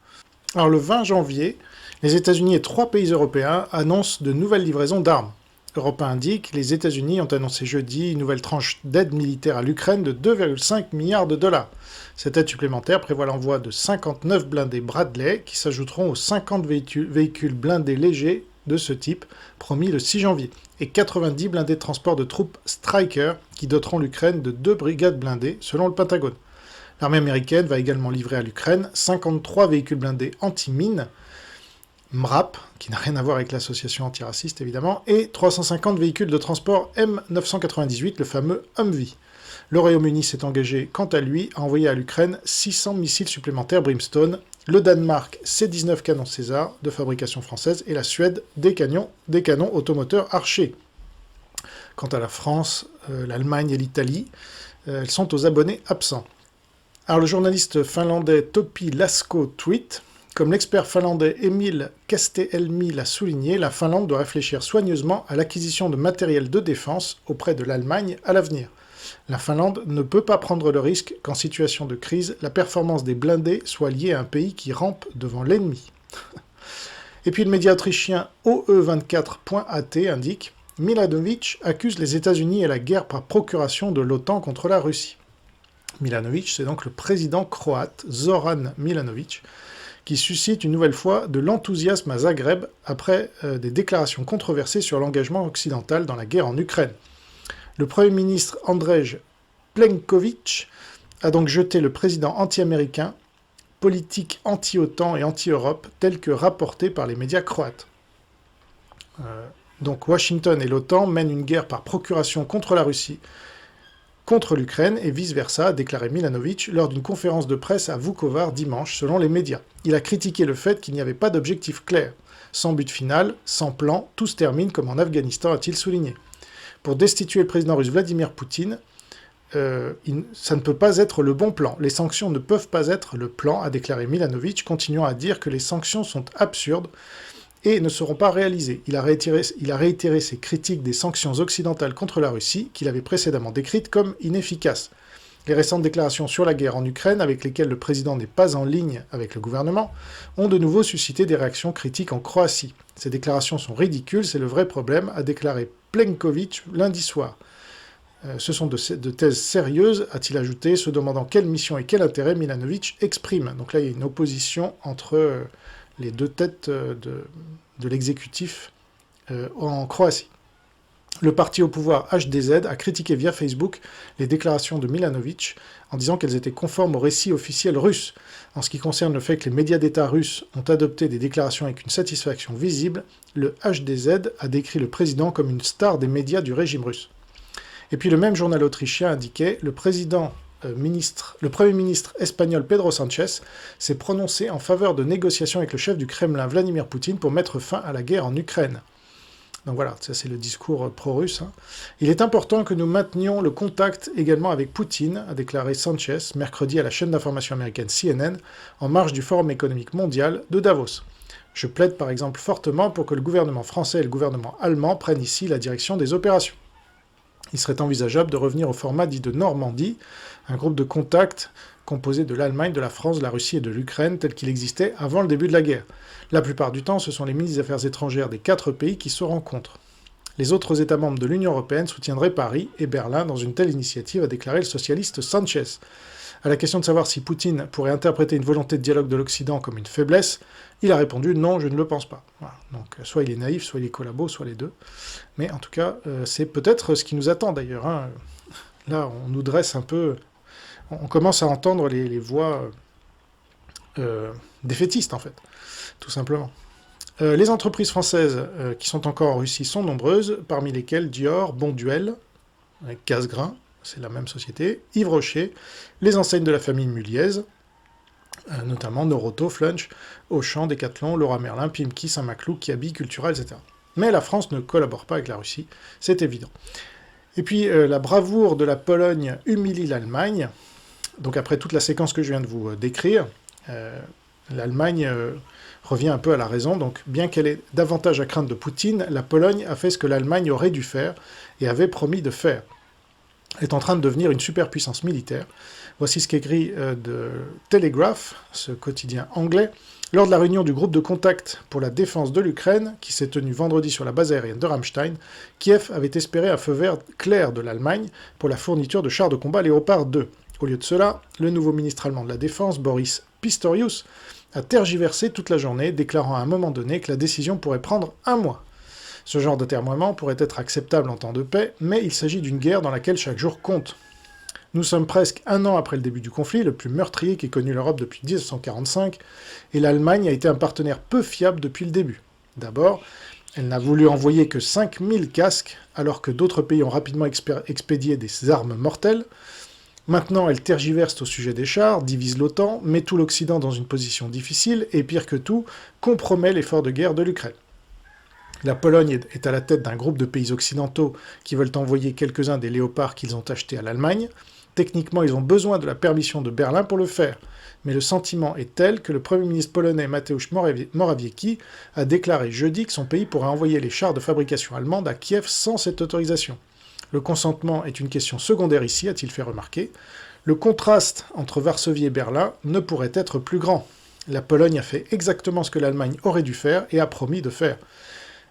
Alors le 20 janvier, les États-Unis et 3 pays européens annoncent de nouvelles livraisons d'armes. Europe 1 indique que les États-Unis ont annoncé jeudi une nouvelle tranche d'aide militaire à l'Ukraine de 2,5 milliards de dollars. Cette aide supplémentaire prévoit l'envoi de 59 blindés Bradley qui s'ajouteront aux 50 véhicules blindés légers de ce type promis le 6 janvier et 90 blindés de transport de troupes Stryker qui doteront l'Ukraine de 2 brigades blindées selon le Pentagone. L'armée américaine va également livrer à l'Ukraine 53 véhicules blindés anti-mines MRAP, qui n'a rien à voir avec l'association antiraciste évidemment, et 350 véhicules de transport M998, le fameux Humvee. Le Royaume-Uni s'est engagé, quant à lui, à envoyer à l'Ukraine 600 missiles supplémentaires Brimstone, le Danemark ses 19 canons César de fabrication française, et la Suède des canons automoteurs Archer. Quant à la France, l'Allemagne et l'Italie, elles sont aux abonnés absents. Alors le journaliste finlandais Topi Lasko tweet: comme l'expert finlandais Emil Castellmi l'a souligné, la Finlande doit réfléchir soigneusement à l'acquisition de matériel de défense auprès de l'Allemagne à l'avenir. La Finlande ne peut pas prendre le risque qu'en situation de crise, la performance des blindés soit liée à un pays qui rampe devant l'ennemi. Et puis le média autrichien OE24.at indique: Milanovic accuse les États-Unis et la guerre par procuration de l'OTAN contre la Russie. Milanovic, c'est donc le président croate Zoran Milanovic, qui suscite une nouvelle fois de l'enthousiasme à Zagreb après des déclarations controversées sur l'engagement occidental dans la guerre en Ukraine. Le Premier ministre Andrej Plenković a donc jeté le président anti-américain, politique anti-OTAN et anti-Europe, tel que rapporté par les médias croates. Donc Washington et l'OTAN mènent une guerre par procuration contre la Russie, contre l'Ukraine et vice-versa, a déclaré Milanovic lors d'une conférence de presse à Vukovar dimanche, selon les médias. Il a critiqué le fait qu'il n'y avait pas d'objectif clair. Sans but final, sans plan, tout se termine comme en Afghanistan, a-t-il souligné. Pour destituer le président russe Vladimir Poutine, ça ne peut pas être le bon plan. Les sanctions ne peuvent pas être le plan, a déclaré Milanovic, continuant à dire que les sanctions sont absurdes et ne seront pas réalisées. Il a réitéré ses critiques des sanctions occidentales contre la Russie, qu'il avait précédemment décrites comme inefficaces. Les récentes déclarations sur la guerre en Ukraine, avec lesquelles le président n'est pas en ligne avec le gouvernement, ont de nouveau suscité des réactions critiques en Croatie. Ces déclarations sont ridicules, c'est le vrai problème, a déclaré Plenković lundi soir. Ce sont de thèses sérieuses, a-t-il ajouté, se demandant quelle mission et quel intérêt Milanovic exprime. Donc là, il y a une opposition entre les deux têtes de l'exécutif en Croatie. Le parti au pouvoir HDZ a critiqué via Facebook les déclarations de Milanovic en disant qu'elles étaient conformes au récit officiel russe. En ce qui concerne le fait que les médias d'État russes ont adopté des déclarations avec une satisfaction visible, le HDZ a décrit le président comme une star des médias du régime russe. Et puis le même journal autrichien indiquait le Premier ministre espagnol Pedro Sánchez s'est prononcé en faveur de négociations avec le chef du Kremlin Vladimir Poutine pour mettre fin à la guerre en Ukraine. Donc voilà, ça c'est le discours pro-russe. Il est important que nous maintenions le contact également avec Poutine, a déclaré Sanchez mercredi à la chaîne d'information américaine CNN, en marge du Forum économique mondial de Davos. Je plaide par exemple fortement pour que le gouvernement français et le gouvernement allemand prennent ici la direction des opérations. il serait envisageable de revenir au format dit de Normandie, un groupe de contact composé de l'Allemagne, de la France, de la Russie et de l'Ukraine, tel qu'il existait avant le début de la guerre. La plupart du temps, ce sont les ministres des Affaires étrangères des 4 pays qui se rencontrent. Les autres États membres de l'Union européenne soutiendraient Paris et Berlin dans une telle initiative, a déclaré le socialiste Sanchez. À la question de savoir si Poutine pourrait interpréter une volonté de dialogue de l'Occident comme une faiblesse, il a répondu « Non, je ne le pense pas ». Voilà. Donc soit il est naïf, soit il est collabo, soit les deux. Mais en tout cas, c'est peut-être ce qui nous attend d'ailleurs. Hein. Là, on nous dresse un peu... On commence à entendre les voix défaitistes, en fait, tout simplement. Les entreprises françaises qui sont encore en Russie sont nombreuses, parmi lesquelles Dior, Bonduelle, avec Casgrain, c'est la même société, Yves Rocher, les enseignes de la famille Muliez, notamment Noroto, Flunch, Auchan, Decathlon, Leroy Merlin, Pimki, Saint-Maclou, Kiabi, Cultura, etc. Mais la France ne collabore pas avec la Russie, c'est évident. Et puis la bravoure de la Pologne humilie l'Allemagne. Donc après toute la séquence que je viens de vous décrire, l'Allemagne revient un peu à la raison. Donc bien qu'elle ait davantage à craindre de Poutine, la Pologne a fait ce que l'Allemagne aurait dû faire et avait promis de faire. Elle est en train de devenir une superpuissance militaire. Voici ce qu'écrit de Telegraph, ce quotidien anglais. Lors de la réunion du groupe de contact pour la défense de l'Ukraine, qui s'est tenue vendredi sur la base aérienne de Ramstein, Kiev avait espéré un feu vert clair de l'Allemagne pour la fourniture de chars de combat Léopard 2. Au lieu de cela, le nouveau ministre allemand de la Défense, Boris Pistorius, a tergiversé toute la journée, déclarant à un moment donné que la décision pourrait prendre 1 mois. Ce genre d'atermoiement pourrait être acceptable en temps de paix, mais il s'agit d'une guerre dans laquelle chaque jour compte. Nous sommes presque 1 an après le début du conflit, le plus meurtrier qu'ait connu l'Europe depuis 1945, et l'Allemagne a été un partenaire peu fiable depuis le début. D'abord, elle n'a voulu envoyer que 5000 casques, alors que d'autres pays ont rapidement expédié des armes mortelles. Maintenant, elle tergiverse au sujet des chars, divise l'OTAN, met tout l'Occident dans une position difficile, et pire que tout, compromet l'effort de guerre de l'Ukraine. La Pologne est à la tête d'un groupe de pays occidentaux qui veulent envoyer quelques-uns des léopards qu'ils ont achetés à l'Allemagne. Techniquement, ils ont besoin de la permission de Berlin pour le faire. Mais le sentiment est tel que le Premier ministre polonais Mateusz Morawiecki a déclaré jeudi que son pays pourrait envoyer les chars de fabrication allemande à Kiev sans cette autorisation. Le consentement est une question secondaire ici, a-t-il fait remarquer. Le contraste entre Varsovie et Berlin ne pourrait être plus grand. La Pologne a fait exactement ce que l'Allemagne aurait dû faire et a promis de faire.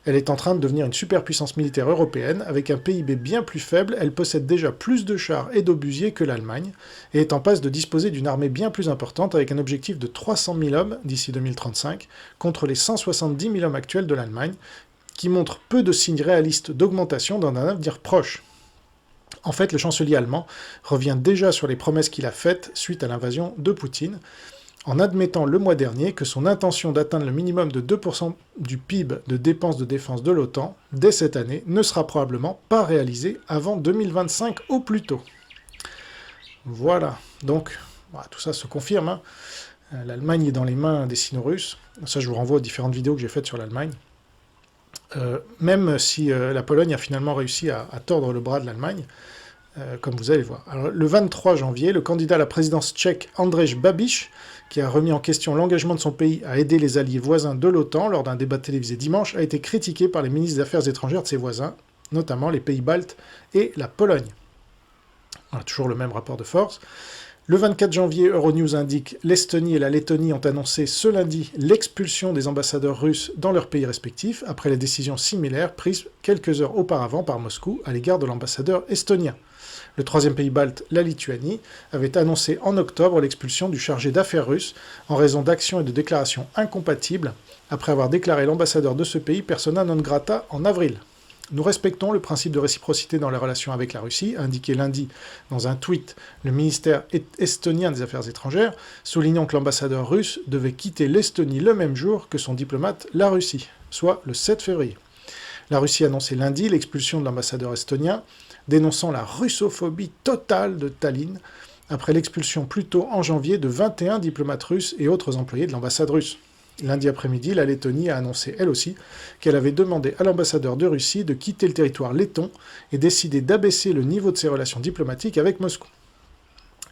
Elle est en train de devenir une superpuissance militaire européenne. Avec un PIB bien plus faible, elle possède déjà plus de chars et d'obusiers que l'Allemagne, et est en passe de disposer d'une armée bien plus importante avec un objectif de 300 000 hommes d'ici 2035, contre les 170 000 hommes actuels de l'Allemagne, qui montrent peu de signes réalistes d'augmentation dans un avenir proche. En fait, le chancelier allemand revient déjà sur les promesses qu'il a faites suite à l'invasion de Poutine, en admettant le mois dernier que son intention d'atteindre le minimum de 2% du PIB de dépenses de défense de l'OTAN dès cette année ne sera probablement pas réalisée avant 2025 au plus tôt. Voilà, donc tout ça se confirme. Hein. L'Allemagne est dans les mains des Sino-Russes. Ça, je vous renvoie aux différentes vidéos que j'ai faites sur l'Allemagne. Même si la Pologne a finalement réussi à tordre le bras de l'Allemagne, comme vous allez voir. Alors, le 23 janvier, le candidat à la présidence tchèque Andrej Babiš, qui a remis en question l'engagement de son pays à aider les alliés voisins de l'OTAN lors d'un débat télévisé dimanche, a été critiqué par les ministres des Affaires étrangères de ses voisins, notamment les pays baltes et la Pologne. On a toujours le même rapport de force. Le 24 janvier, Euronews indique « L'Estonie et la Lettonie ont annoncé ce lundi l'expulsion des ambassadeurs russes dans leurs pays respectifs, après les décisions similaires prises quelques heures auparavant par Moscou à l'égard de l'ambassadeur estonien. Le troisième pays balte, la Lituanie, avait annoncé en octobre l'expulsion du chargé d'affaires russe en raison d'actions et de déclarations incompatibles, après avoir déclaré l'ambassadeur de ce pays persona non grata en avril. Nous respectons le principe de réciprocité dans les relations avec la Russie, a indiqué lundi dans un tweet le ministère estonien des Affaires étrangères, soulignant que l'ambassadeur russe devait quitter l'Estonie le même jour que son diplomate la Russie, soit le 7 février. La Russie a annoncé lundi l'expulsion de l'ambassadeur estonien, dénonçant la russophobie totale de Tallinn, après l'expulsion plus tôt en janvier de 21 diplomates russes et autres employés de l'ambassade russe. Lundi après-midi, la Lettonie a annoncé, elle aussi, qu'elle avait demandé à l'ambassadeur de Russie de quitter le territoire letton et décidé d'abaisser le niveau de ses relations diplomatiques avec Moscou.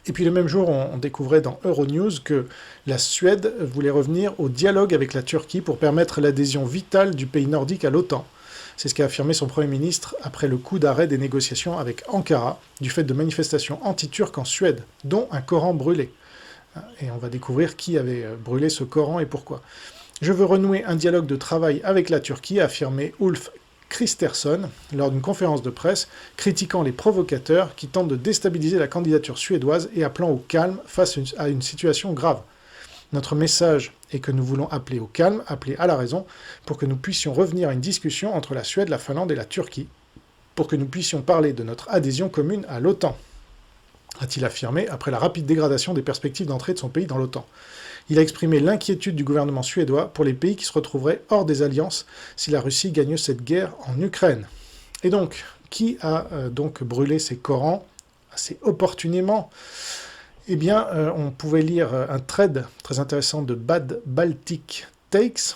Et puis le même jour, on découvrait dans Euronews que la Suède voulait revenir au dialogue avec la Turquie pour permettre l'adhésion vitale du pays nordique à l'OTAN. C'est ce qu'a affirmé son Premier ministre après le coup d'arrêt des négociations avec Ankara, du fait de manifestations anti-turques en Suède, dont un Coran brûlé. Et on va découvrir qui avait brûlé ce Coran et pourquoi. Je veux renouer un dialogue de travail avec la Turquie, a affirmé Ulf Kristersson lors d'une conférence de presse, critiquant les provocateurs qui tentent de déstabiliser la candidature suédoise et appelant au calme face à une situation grave. Notre message est que nous voulons appeler au calme, appeler à la raison, pour que nous puissions revenir à une discussion entre la Suède, la Finlande et la Turquie, pour que nous puissions parler de notre adhésion commune à l'OTAN, a-t-il affirmé après la rapide dégradation des perspectives d'entrée de son pays dans l'OTAN. Il a exprimé l'inquiétude du gouvernement suédois pour les pays qui se retrouveraient hors des alliances si la Russie gagne cette guerre en Ukraine. Et donc, qui a donc brûlé ces Corans assez opportunément? Eh bien, on pouvait lire un thread très intéressant de Bad Baltic Takes,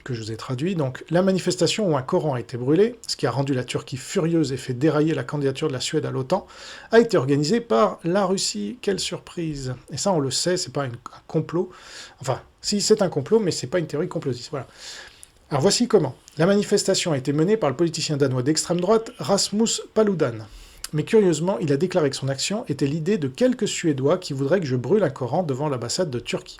que je vous ai traduit. Donc, la manifestation où un Coran a été brûlé, ce qui a rendu la Turquie furieuse et fait dérailler la candidature de la Suède à l'OTAN, a été organisée par la Russie. Quelle surprise! Et ça, on le sait, c'est pas un complot. Enfin, si, c'est un complot, mais c'est pas une théorie complotiste. Voilà. Alors voici comment. La manifestation a été menée par le politicien danois d'extrême droite, Rasmus Paludan. Mais curieusement, il a déclaré que son action était l'idée de quelques Suédois qui voudraient que je brûle un Coran devant l'ambassade de Turquie.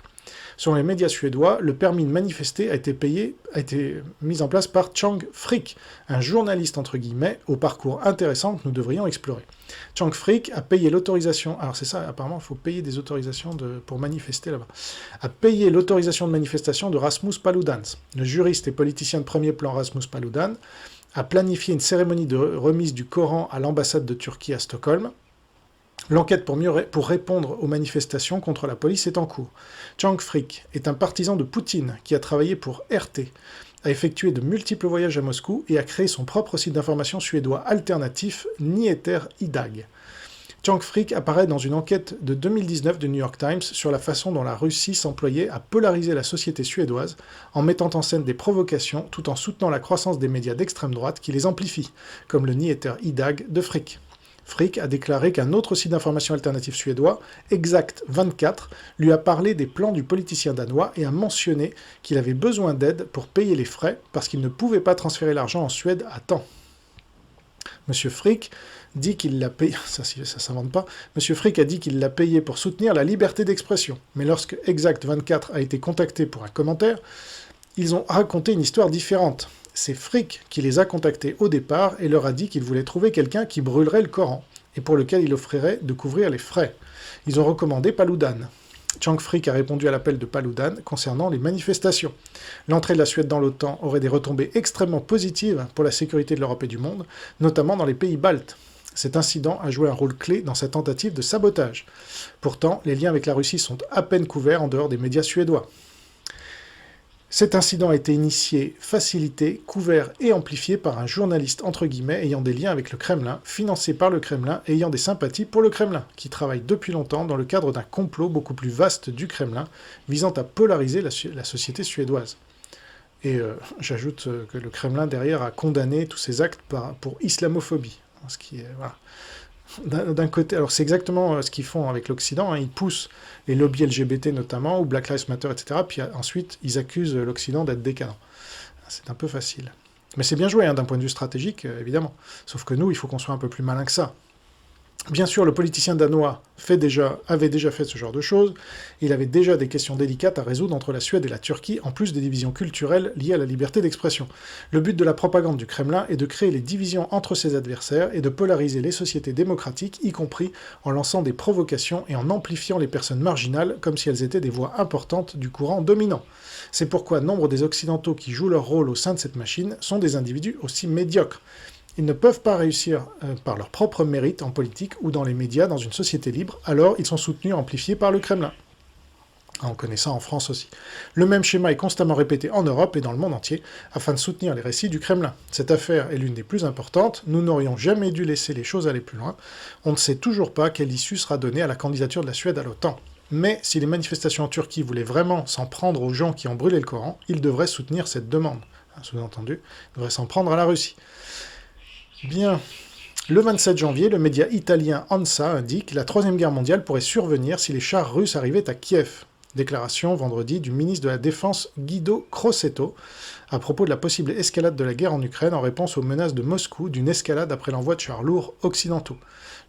Selon les médias suédois, le permis de manifester a été mis en place par Chang Frick, un journaliste entre guillemets au parcours intéressant que nous devrions explorer. Chang Frick a payé l'autorisation, alors c'est ça, apparemment il faut payer des autorisations pour manifester là-bas, a payé l'autorisation de manifestation de Rasmus Paludan. Le juriste et politicien de premier plan Rasmus Paludan a planifié une cérémonie de remise du Coran à l'ambassade de Turquie à Stockholm. L'enquête pour répondre aux manifestations contre la police est en cours. Chang Frick est un partisan de Poutine qui a travaillé pour RT, a effectué de multiples voyages à Moscou et a créé son propre site d'information suédois alternatif Nyheter Idag. Chang Frick apparaît dans une enquête de 2019 du New York Times sur la façon dont la Russie s'employait à polariser la société suédoise en mettant en scène des provocations tout en soutenant la croissance des médias d'extrême droite qui les amplifient, comme le Nyheter Idag de Frick. Frick a déclaré qu'un autre site d'information alternatif suédois, Exact24, lui a parlé des plans du politicien danois et a mentionné qu'il avait besoin d'aide pour payer les frais parce qu'il ne pouvait pas transférer l'argent en Suède à temps. Monsieur Frick dit qu'il l'a payé, ça s'invente pas, Monsieur Frick a dit qu'il l'a payé pour soutenir la liberté d'expression, mais lorsque Exact24 a été contacté pour un commentaire, ils ont raconté une histoire différente. C'est Frick qui les a contactés au départ et leur a dit qu'il voulait trouver quelqu'un qui brûlerait le Coran, et pour lequel il offrirait de couvrir les frais. Ils ont recommandé Paludan. Chang Frick a répondu à l'appel de Paludan concernant les manifestations. L'entrée de la Suède dans l'OTAN aurait des retombées extrêmement positives pour la sécurité de l'Europe et du monde, notamment dans les pays baltes. Cet incident a joué un rôle clé dans cette tentative de sabotage. Pourtant, les liens avec la Russie sont à peine couverts en dehors des médias suédois. Cet incident a été initié, facilité, couvert et amplifié par un journaliste entre guillemets ayant des liens avec le Kremlin, financé par le Kremlin et ayant des sympathies pour le Kremlin, qui travaille depuis longtemps dans le cadre d'un complot beaucoup plus vaste du Kremlin, visant à polariser la société suédoise. Et j'ajoute que le Kremlin derrière a condamné tous ces actes pour islamophobie. Ce qui est, voilà. D'un côté, alors c'est exactement ce qu'ils font avec l'Occident, hein, ils poussent les lobbies LGBT notamment, ou Black Lives Matter, etc., puis ensuite ils accusent l'Occident d'être décadent. C'est un peu facile. Mais c'est bien joué hein, d'un point de vue stratégique, évidemment. Sauf que nous, il faut qu'on soit un peu plus malin que ça. Bien sûr, le politicien danois avait déjà fait ce genre de choses, il avait déjà des questions délicates à résoudre entre la Suède et la Turquie, en plus des divisions culturelles liées à la liberté d'expression. Le but de la propagande du Kremlin est de créer les divisions entre ses adversaires et de polariser les sociétés démocratiques, y compris en lançant des provocations et en amplifiant les personnes marginales comme si elles étaient des voix importantes du courant dominant. C'est pourquoi nombre des Occidentaux qui jouent leur rôle au sein de cette machine sont des individus aussi médiocres. Ils ne peuvent pas réussir par leur propre mérite en politique ou dans les médias dans une société libre, alors ils sont soutenus et amplifiés par le Kremlin. On connaît ça en France aussi. Le même schéma est constamment répété en Europe et dans le monde entier, afin de soutenir les récits du Kremlin. Cette affaire est l'une des plus importantes, nous n'aurions jamais dû laisser les choses aller plus loin, on ne sait toujours pas quelle issue sera donnée à la candidature de la Suède à l'OTAN. Mais si les manifestations en Turquie voulaient vraiment s'en prendre aux gens qui ont brûlé le Coran, ils devraient soutenir cette demande. Sous-entendu, ils devraient s'en prendre à la Russie. Bien. Le 27 janvier, le média italien ANSA indique que la Troisième Guerre mondiale pourrait survenir si les chars russes arrivaient à Kiev. Déclaration vendredi du ministre de la Défense Guido Crosetto à propos de la possible escalade de la guerre en Ukraine en réponse aux menaces de Moscou d'une escalade après l'envoi de chars lourds occidentaux.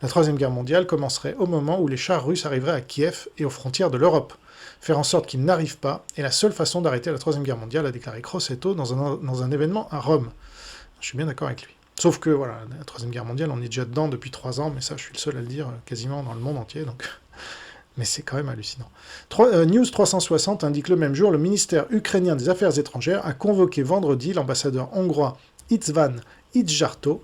La Troisième Guerre mondiale commencerait au moment où les chars russes arriveraient à Kiev et aux frontières de l'Europe. Faire en sorte qu'ils n'arrivent pas est la seule façon d'arrêter la Troisième Guerre mondiale, a déclaré Crosetto dans un événement à Rome. Je suis bien d'accord avec lui. Sauf que, voilà, la Troisième Guerre mondiale, on est déjà dedans depuis 3 ans, mais ça, je suis le seul à le dire quasiment dans le monde entier, donc... Mais c'est quand même hallucinant. News 360 indique le même jour, le ministère ukrainien des Affaires étrangères a convoqué vendredi l'ambassadeur hongrois István Ijjártó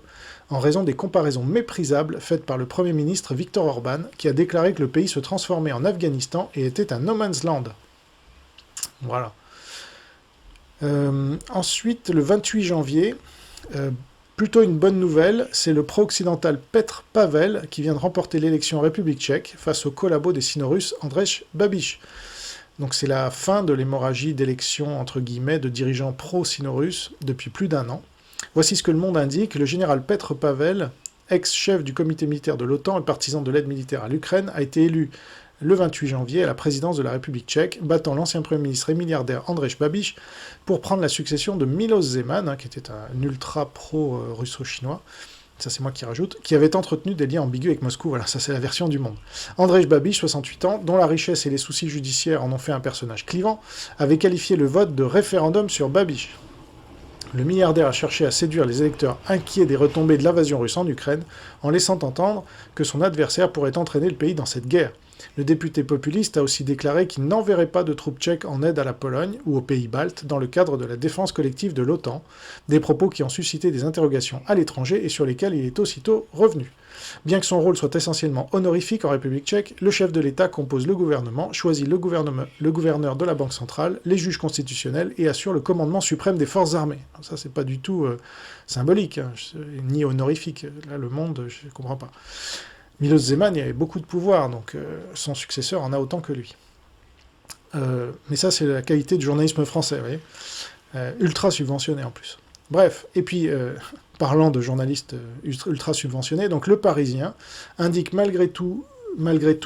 en raison des comparaisons méprisables faites par le Premier ministre Viktor Orban, qui a déclaré que le pays se transformait en Afghanistan et était un no man's land. Voilà. Ensuite, le 28 janvier... plutôt une bonne nouvelle, c'est le pro-occidental Petr Pavel qui vient de remporter l'élection en République tchèque face au collabo des sino-russes Andrej Babiš. Donc c'est la fin de l'hémorragie d'élections entre guillemets de dirigeants pro-sino-russes depuis plus d'1 an. Voici ce que le Monde indique. Le général Petr Pavel, ex-chef du comité militaire de l'OTAN et partisan de l'aide militaire à l'Ukraine, a été élu le 28 janvier à la présidence de la République tchèque, battant l'ancien Premier ministre et milliardaire Andrej Babiš pour prendre la succession de Miloš Zeman, qui était un ultra pro-russo-chinois, ça c'est moi qui rajoute, qui avait entretenu des liens ambigus avec Moscou, voilà, ça c'est la version du Monde. Andrej Babiš, 68 ans, dont la richesse et les soucis judiciaires en ont fait un personnage clivant, avait qualifié le vote de référendum sur Babiš. Le milliardaire a cherché à séduire les électeurs inquiets des retombées de l'invasion russe en Ukraine, en laissant entendre que son adversaire pourrait entraîner le pays dans cette guerre. Le député populiste a aussi déclaré qu'il n'enverrait pas de troupes tchèques en aide à la Pologne ou aux pays baltes dans le cadre de la défense collective de l'OTAN, des propos qui ont suscité des interrogations à l'étranger et sur lesquels il est aussitôt revenu. Bien que son rôle soit essentiellement honorifique en République tchèque, le chef de l'État compose le gouvernement, choisit le gouverneur de la Banque centrale, les juges constitutionnels et assure le commandement suprême des forces armées. Alors ça, c'est pas du tout symbolique, hein, ni honorifique. Là, le Monde, je ne comprends pas. Miloš Zeman, il avait beaucoup de pouvoir, donc son successeur en a autant que lui. Mais ça, c'est la qualité du journalisme français, vous voyez. Ultra subventionné en plus. Bref, et puis, parlant de journalistes ultra subventionnés, donc le Parisien indique malgré tout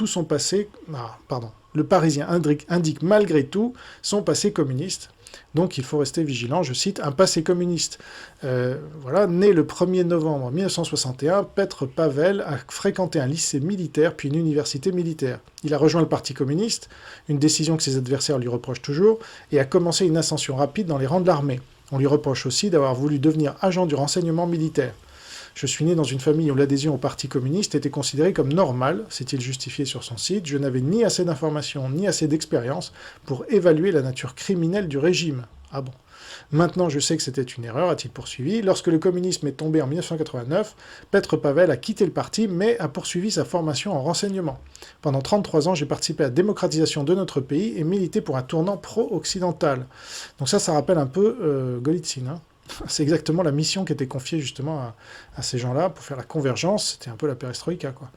son passé... Ah, pardon. Le Parisien indique malgré tout son passé communiste. Donc il faut rester vigilant, je cite, un passé communiste. Voilà, né le 1er novembre 1961, Petr Pavel a fréquenté un lycée militaire puis une université militaire. Il a rejoint le Parti communiste, une décision que ses adversaires lui reprochent toujours, et a commencé une ascension rapide dans les rangs de l'armée. On lui reproche aussi d'avoir voulu devenir agent du renseignement militaire. Je suis né dans une famille où l'adhésion au Parti communiste était considérée comme normale, s'est-il justifié sur son site. Je n'avais ni assez d'informations ni assez d'expérience pour évaluer la nature criminelle du régime. Ah bon. Maintenant, je sais que c'était une erreur, a-t-il poursuivi. Lorsque le communisme est tombé en 1989, Petr Pavel a quitté le parti, mais a poursuivi sa formation en renseignement. Pendant 33 ans, j'ai participé à la démocratisation de notre pays et milité pour un tournant pro-occidental. Donc ça rappelle un peu Golitsyn, hein. C'est exactement la mission qui était confiée justement à ces gens-là pour faire la convergence. C'était un peu la perestroïka, quoi.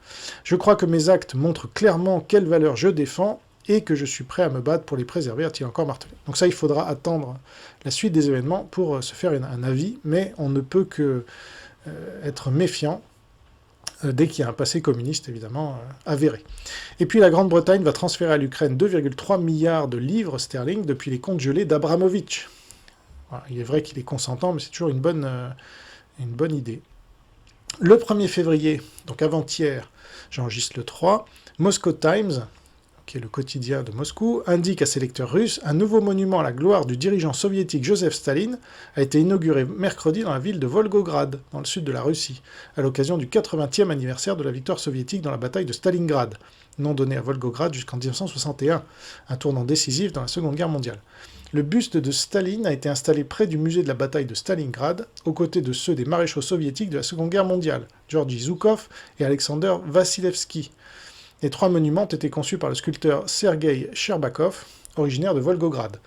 Je crois que mes actes montrent clairement quelles valeurs je défends et que je suis prêt à me battre pour les préserver, a-t-il encore martelé. Donc ça, il faudra attendre la suite des événements pour se faire un avis, mais on ne peut que être méfiant dès qu'il y a un passé communiste, évidemment, avéré. Et puis la Grande-Bretagne va transférer à l'Ukraine 2,3 milliards de livres sterling depuis les comptes gelés d'Abramovich. Voilà, il est vrai qu'il est consentant, mais c'est toujours une bonne idée. Le 1er février, donc avant-hier, j'enregistre le 3, Moscow Times, qui est le quotidien de Moscou, indique à ses lecteurs russes un nouveau monument à la gloire du dirigeant soviétique Joseph Staline a été inauguré mercredi dans la ville de Volgograd, dans le sud de la Russie, à l'occasion du 80e anniversaire de la victoire soviétique dans la bataille de Stalingrad, nom donné à Volgograd jusqu'en 1961, un tournant décisif dans la Seconde Guerre mondiale. Le buste de Staline a été installé près du musée de la bataille de Stalingrad, aux côtés de ceux des maréchaux soviétiques de la Seconde Guerre mondiale, Georgi Zhukov et Alexander Vassilevski. Les 3 monuments ont été conçus par le sculpteur Sergei Sherbakov, originaire de Volgograd.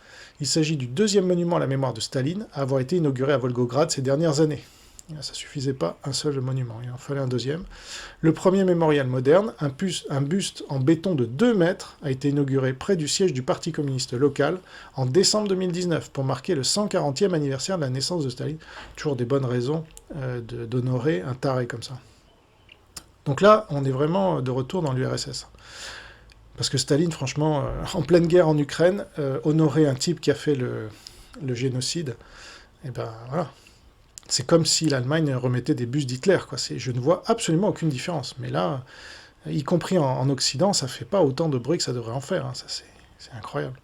Il s'agit du 2e monument à la mémoire de Staline à avoir été inauguré à Volgograd ces dernières années. Ça ne suffisait pas un seul monument, il en fallait un 2e. Le 1er mémorial moderne, un buste en béton de 2 mètres, a été inauguré près du siège du Parti communiste local en décembre 2019 pour marquer le 140e anniversaire de la naissance de Staline. Toujours des bonnes raisons d'honorer un taré comme ça. Donc là, on est vraiment de retour dans l'URSS. Parce que Staline, franchement, en pleine guerre en Ukraine, honorer un type qui a fait le génocide, et ben voilà. C'est comme si l'Allemagne remettait des bustes d'Hitler, quoi. Je ne vois absolument aucune différence. Mais là, y compris en Occident, ça fait pas autant de bruit que ça devrait en faire, hein. Ça, c'est incroyable.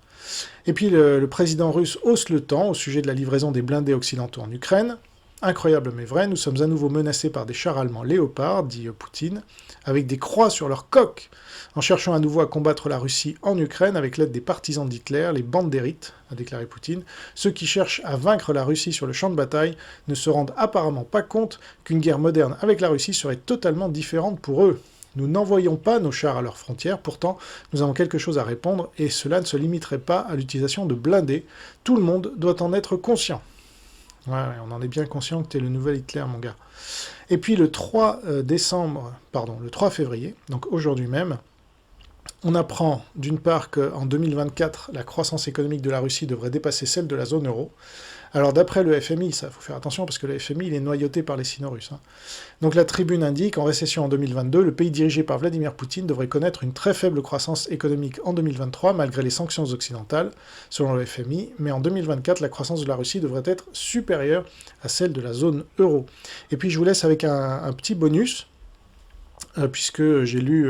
Et puis le président russe hausse le ton au sujet de la livraison des blindés occidentaux en Ukraine. Incroyable mais vrai, nous sommes à nouveau menacés par des chars allemands Léopard, dit Poutine, avec des croix sur leur coque, en cherchant à nouveau à combattre la Russie en Ukraine avec l'aide des partisans d'Hitler, les bandérites, a déclaré Poutine. Ceux qui cherchent à vaincre la Russie sur le champ de bataille ne se rendent apparemment pas compte qu'une guerre moderne avec la Russie serait totalement différente pour eux. Nous n'envoyons pas nos chars à leurs frontières, pourtant nous avons quelque chose à répondre, et cela ne se limiterait pas à l'utilisation de blindés. Tout le monde doit en être conscient. Ouais, on en est bien conscient que t'es le nouvel Hitler, mon gars. Et puis le 3 février, donc aujourd'hui même, on apprend d'une part qu'en 2024, la croissance économique de la Russie devrait dépasser celle de la zone euro. Alors d'après le FMI, ça faut faire attention parce que le FMI il est noyauté par les sino-russes. Donc la tribune indique, en récession en 2022, le pays dirigé par Vladimir Poutine devrait connaître une très faible croissance économique en 2023 malgré les sanctions occidentales, selon le FMI, mais en 2024, la croissance de la Russie devrait être supérieure à celle de la zone euro. Et puis je vous laisse avec un petit bonus, puisque j'ai lu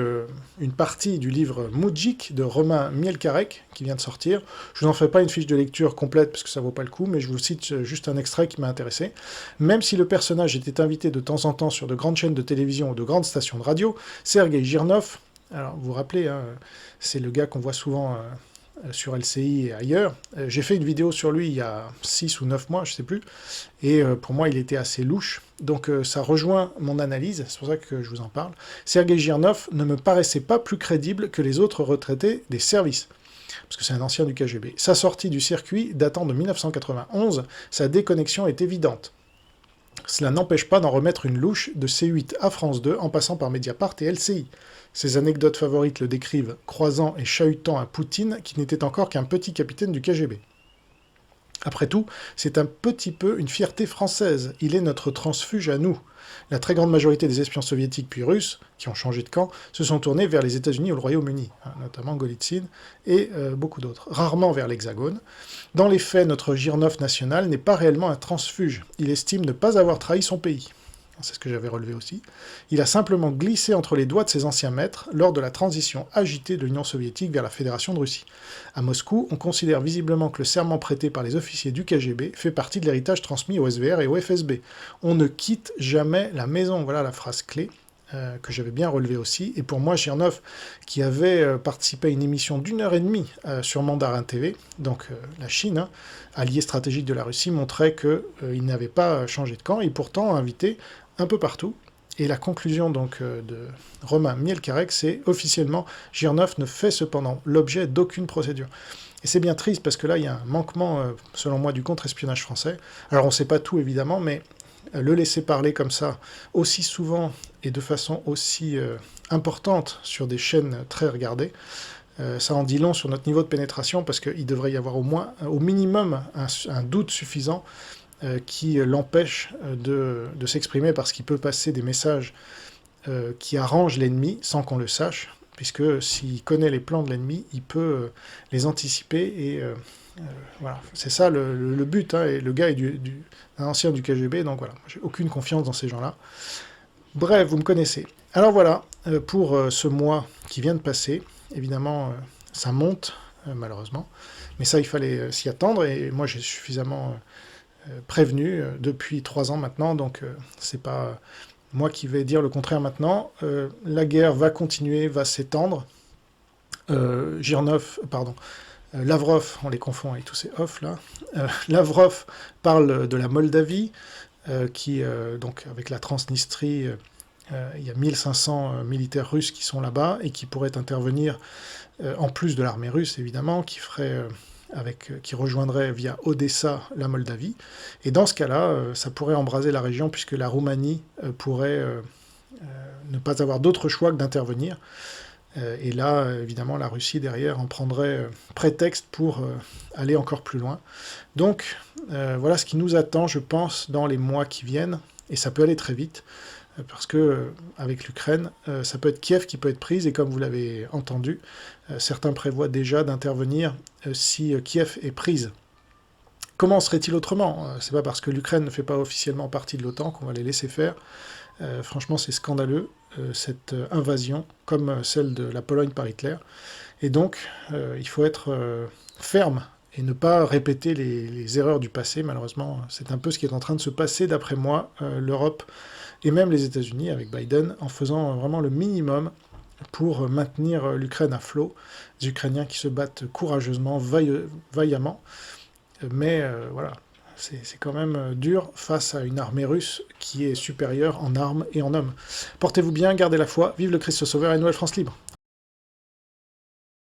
une partie du livre Moudjik de Romain Mielcarek, qui vient de sortir. Je vous en fais pas une fiche de lecture complète, parce que ça vaut pas le coup, mais je vous cite juste un extrait qui m'a intéressé. Même si le personnage était invité de temps en temps sur de grandes chaînes de télévision ou de grandes stations de radio, Sergei Girnov, alors vous vous rappelez, hein, c'est le gars qu'on voit souvent sur LCI et ailleurs. J'ai fait une vidéo sur lui il y a 6 ou 9 mois, je sais plus, et pour moi il était assez louche, donc ça rejoint mon analyse, c'est pour ça que je vous en parle. Sergei Girnov ne me paraissait pas plus crédible que les autres retraités des services, parce que c'est un ancien du KGB. Sa sortie du circuit datant de 1991, sa déconnexion est évidente. Cela n'empêche pas d'en remettre une louche de C8 à France 2 en passant par Mediapart et LCI. Ses anecdotes favorites le décrivent croisant et chahutant un Poutine qui n'était encore qu'un petit capitaine du KGB. Après tout, c'est un petit peu une fierté française, il est notre transfuge à nous. La très grande majorité des espions soviétiques puis russes, qui ont changé de camp, se sont tournés vers les États-Unis ou le Royaume-Uni, notamment Golitsyn et beaucoup d'autres, rarement vers l'Hexagone. Dans les faits, notre Girnov national n'est pas réellement un transfuge, il estime ne pas avoir trahi son pays. C'est ce que j'avais relevé aussi. Il a simplement glissé entre les doigts de ses anciens maîtres lors de la transition agitée de l'Union soviétique vers la Fédération de Russie. À Moscou, on considère visiblement que le serment prêté par les officiers du KGB fait partie de l'héritage transmis au SVR et au FSB. On ne quitte jamais la maison. Voilà la phrase clé que j'avais bien relevée aussi. Et pour moi, Girnov, qui avait participé à une émission d'1h30 sur Mandarin TV, donc la Chine, allié stratégique de la Russie, montrait qu'il n'avait pas changé de camp et pourtant invité un peu partout. Et la conclusion donc de Romain Mielcarek, c'est officiellement Girnov ne fait cependant l'objet d'aucune procédure. Et c'est bien triste parce que là, il y a un manquement, selon moi, du contre-espionnage français. Alors on ne sait pas tout évidemment, mais le laisser parler comme ça, aussi souvent et de façon aussi importante sur des chaînes très regardées, ça en dit long sur notre niveau de pénétration parce qu'il devrait y avoir au minimum un doute suffisant qui l'empêche de s'exprimer parce qu'il peut passer des messages qui arrangent l'ennemi sans qu'on le sache, puisque s'il connaît les plans de l'ennemi, il peut les anticiper et voilà. C'est ça le but, hein, et le gars est un ancien du KGB, donc voilà, j'ai aucune confiance dans ces gens-là. Bref, vous me connaissez. Alors voilà, pour ce mois qui vient de passer, évidemment, ça monte, malheureusement, mais ça, il fallait s'y attendre, et moi, j'ai suffisamment prévenu depuis 3 ans maintenant, donc c'est pas moi qui vais dire le contraire maintenant. La guerre va continuer, va s'étendre. Lavrov, on les confond avec tous ces off là. Lavrov parle de la Moldavie, qui, donc avec la Transnistrie, il y a 1500 militaires russes qui sont là-bas et qui pourraient intervenir, en plus de l'armée russe évidemment, qui rejoindrait via Odessa la Moldavie. Et dans ce cas-là, ça pourrait embraser la région puisque la Roumanie pourrait ne pas avoir d'autre choix que d'intervenir. Et là, évidemment, la Russie derrière en prendrait prétexte pour aller encore plus loin. Donc, voilà ce qui nous attend, je pense, dans les mois qui viennent, et ça peut aller très vite. parce que avec l'Ukraine, ça peut être Kiev qui peut être prise, et comme vous l'avez entendu, certains prévoient déjà d'intervenir si Kiev est prise. Comment serait-il autrement? C'est pas parce que l'Ukraine ne fait pas officiellement partie de l'OTAN qu'on va les laisser faire. Franchement, c'est scandaleux, cette invasion, comme celle de la Pologne par Hitler. Et donc, il faut être ferme et ne pas répéter les erreurs du passé. Malheureusement, c'est un peu ce qui est en train de se passer, d'après moi, l'Europe et même les États-Unis avec Biden, en faisant vraiment le minimum pour maintenir l'Ukraine à flot. Les Ukrainiens qui se battent courageusement, vaillamment, mais voilà, c'est quand même dur face à une armée russe qui est supérieure en armes et en hommes. Portez-vous bien, gardez la foi, vive le Christ Sauveur et Nouvelle France libre.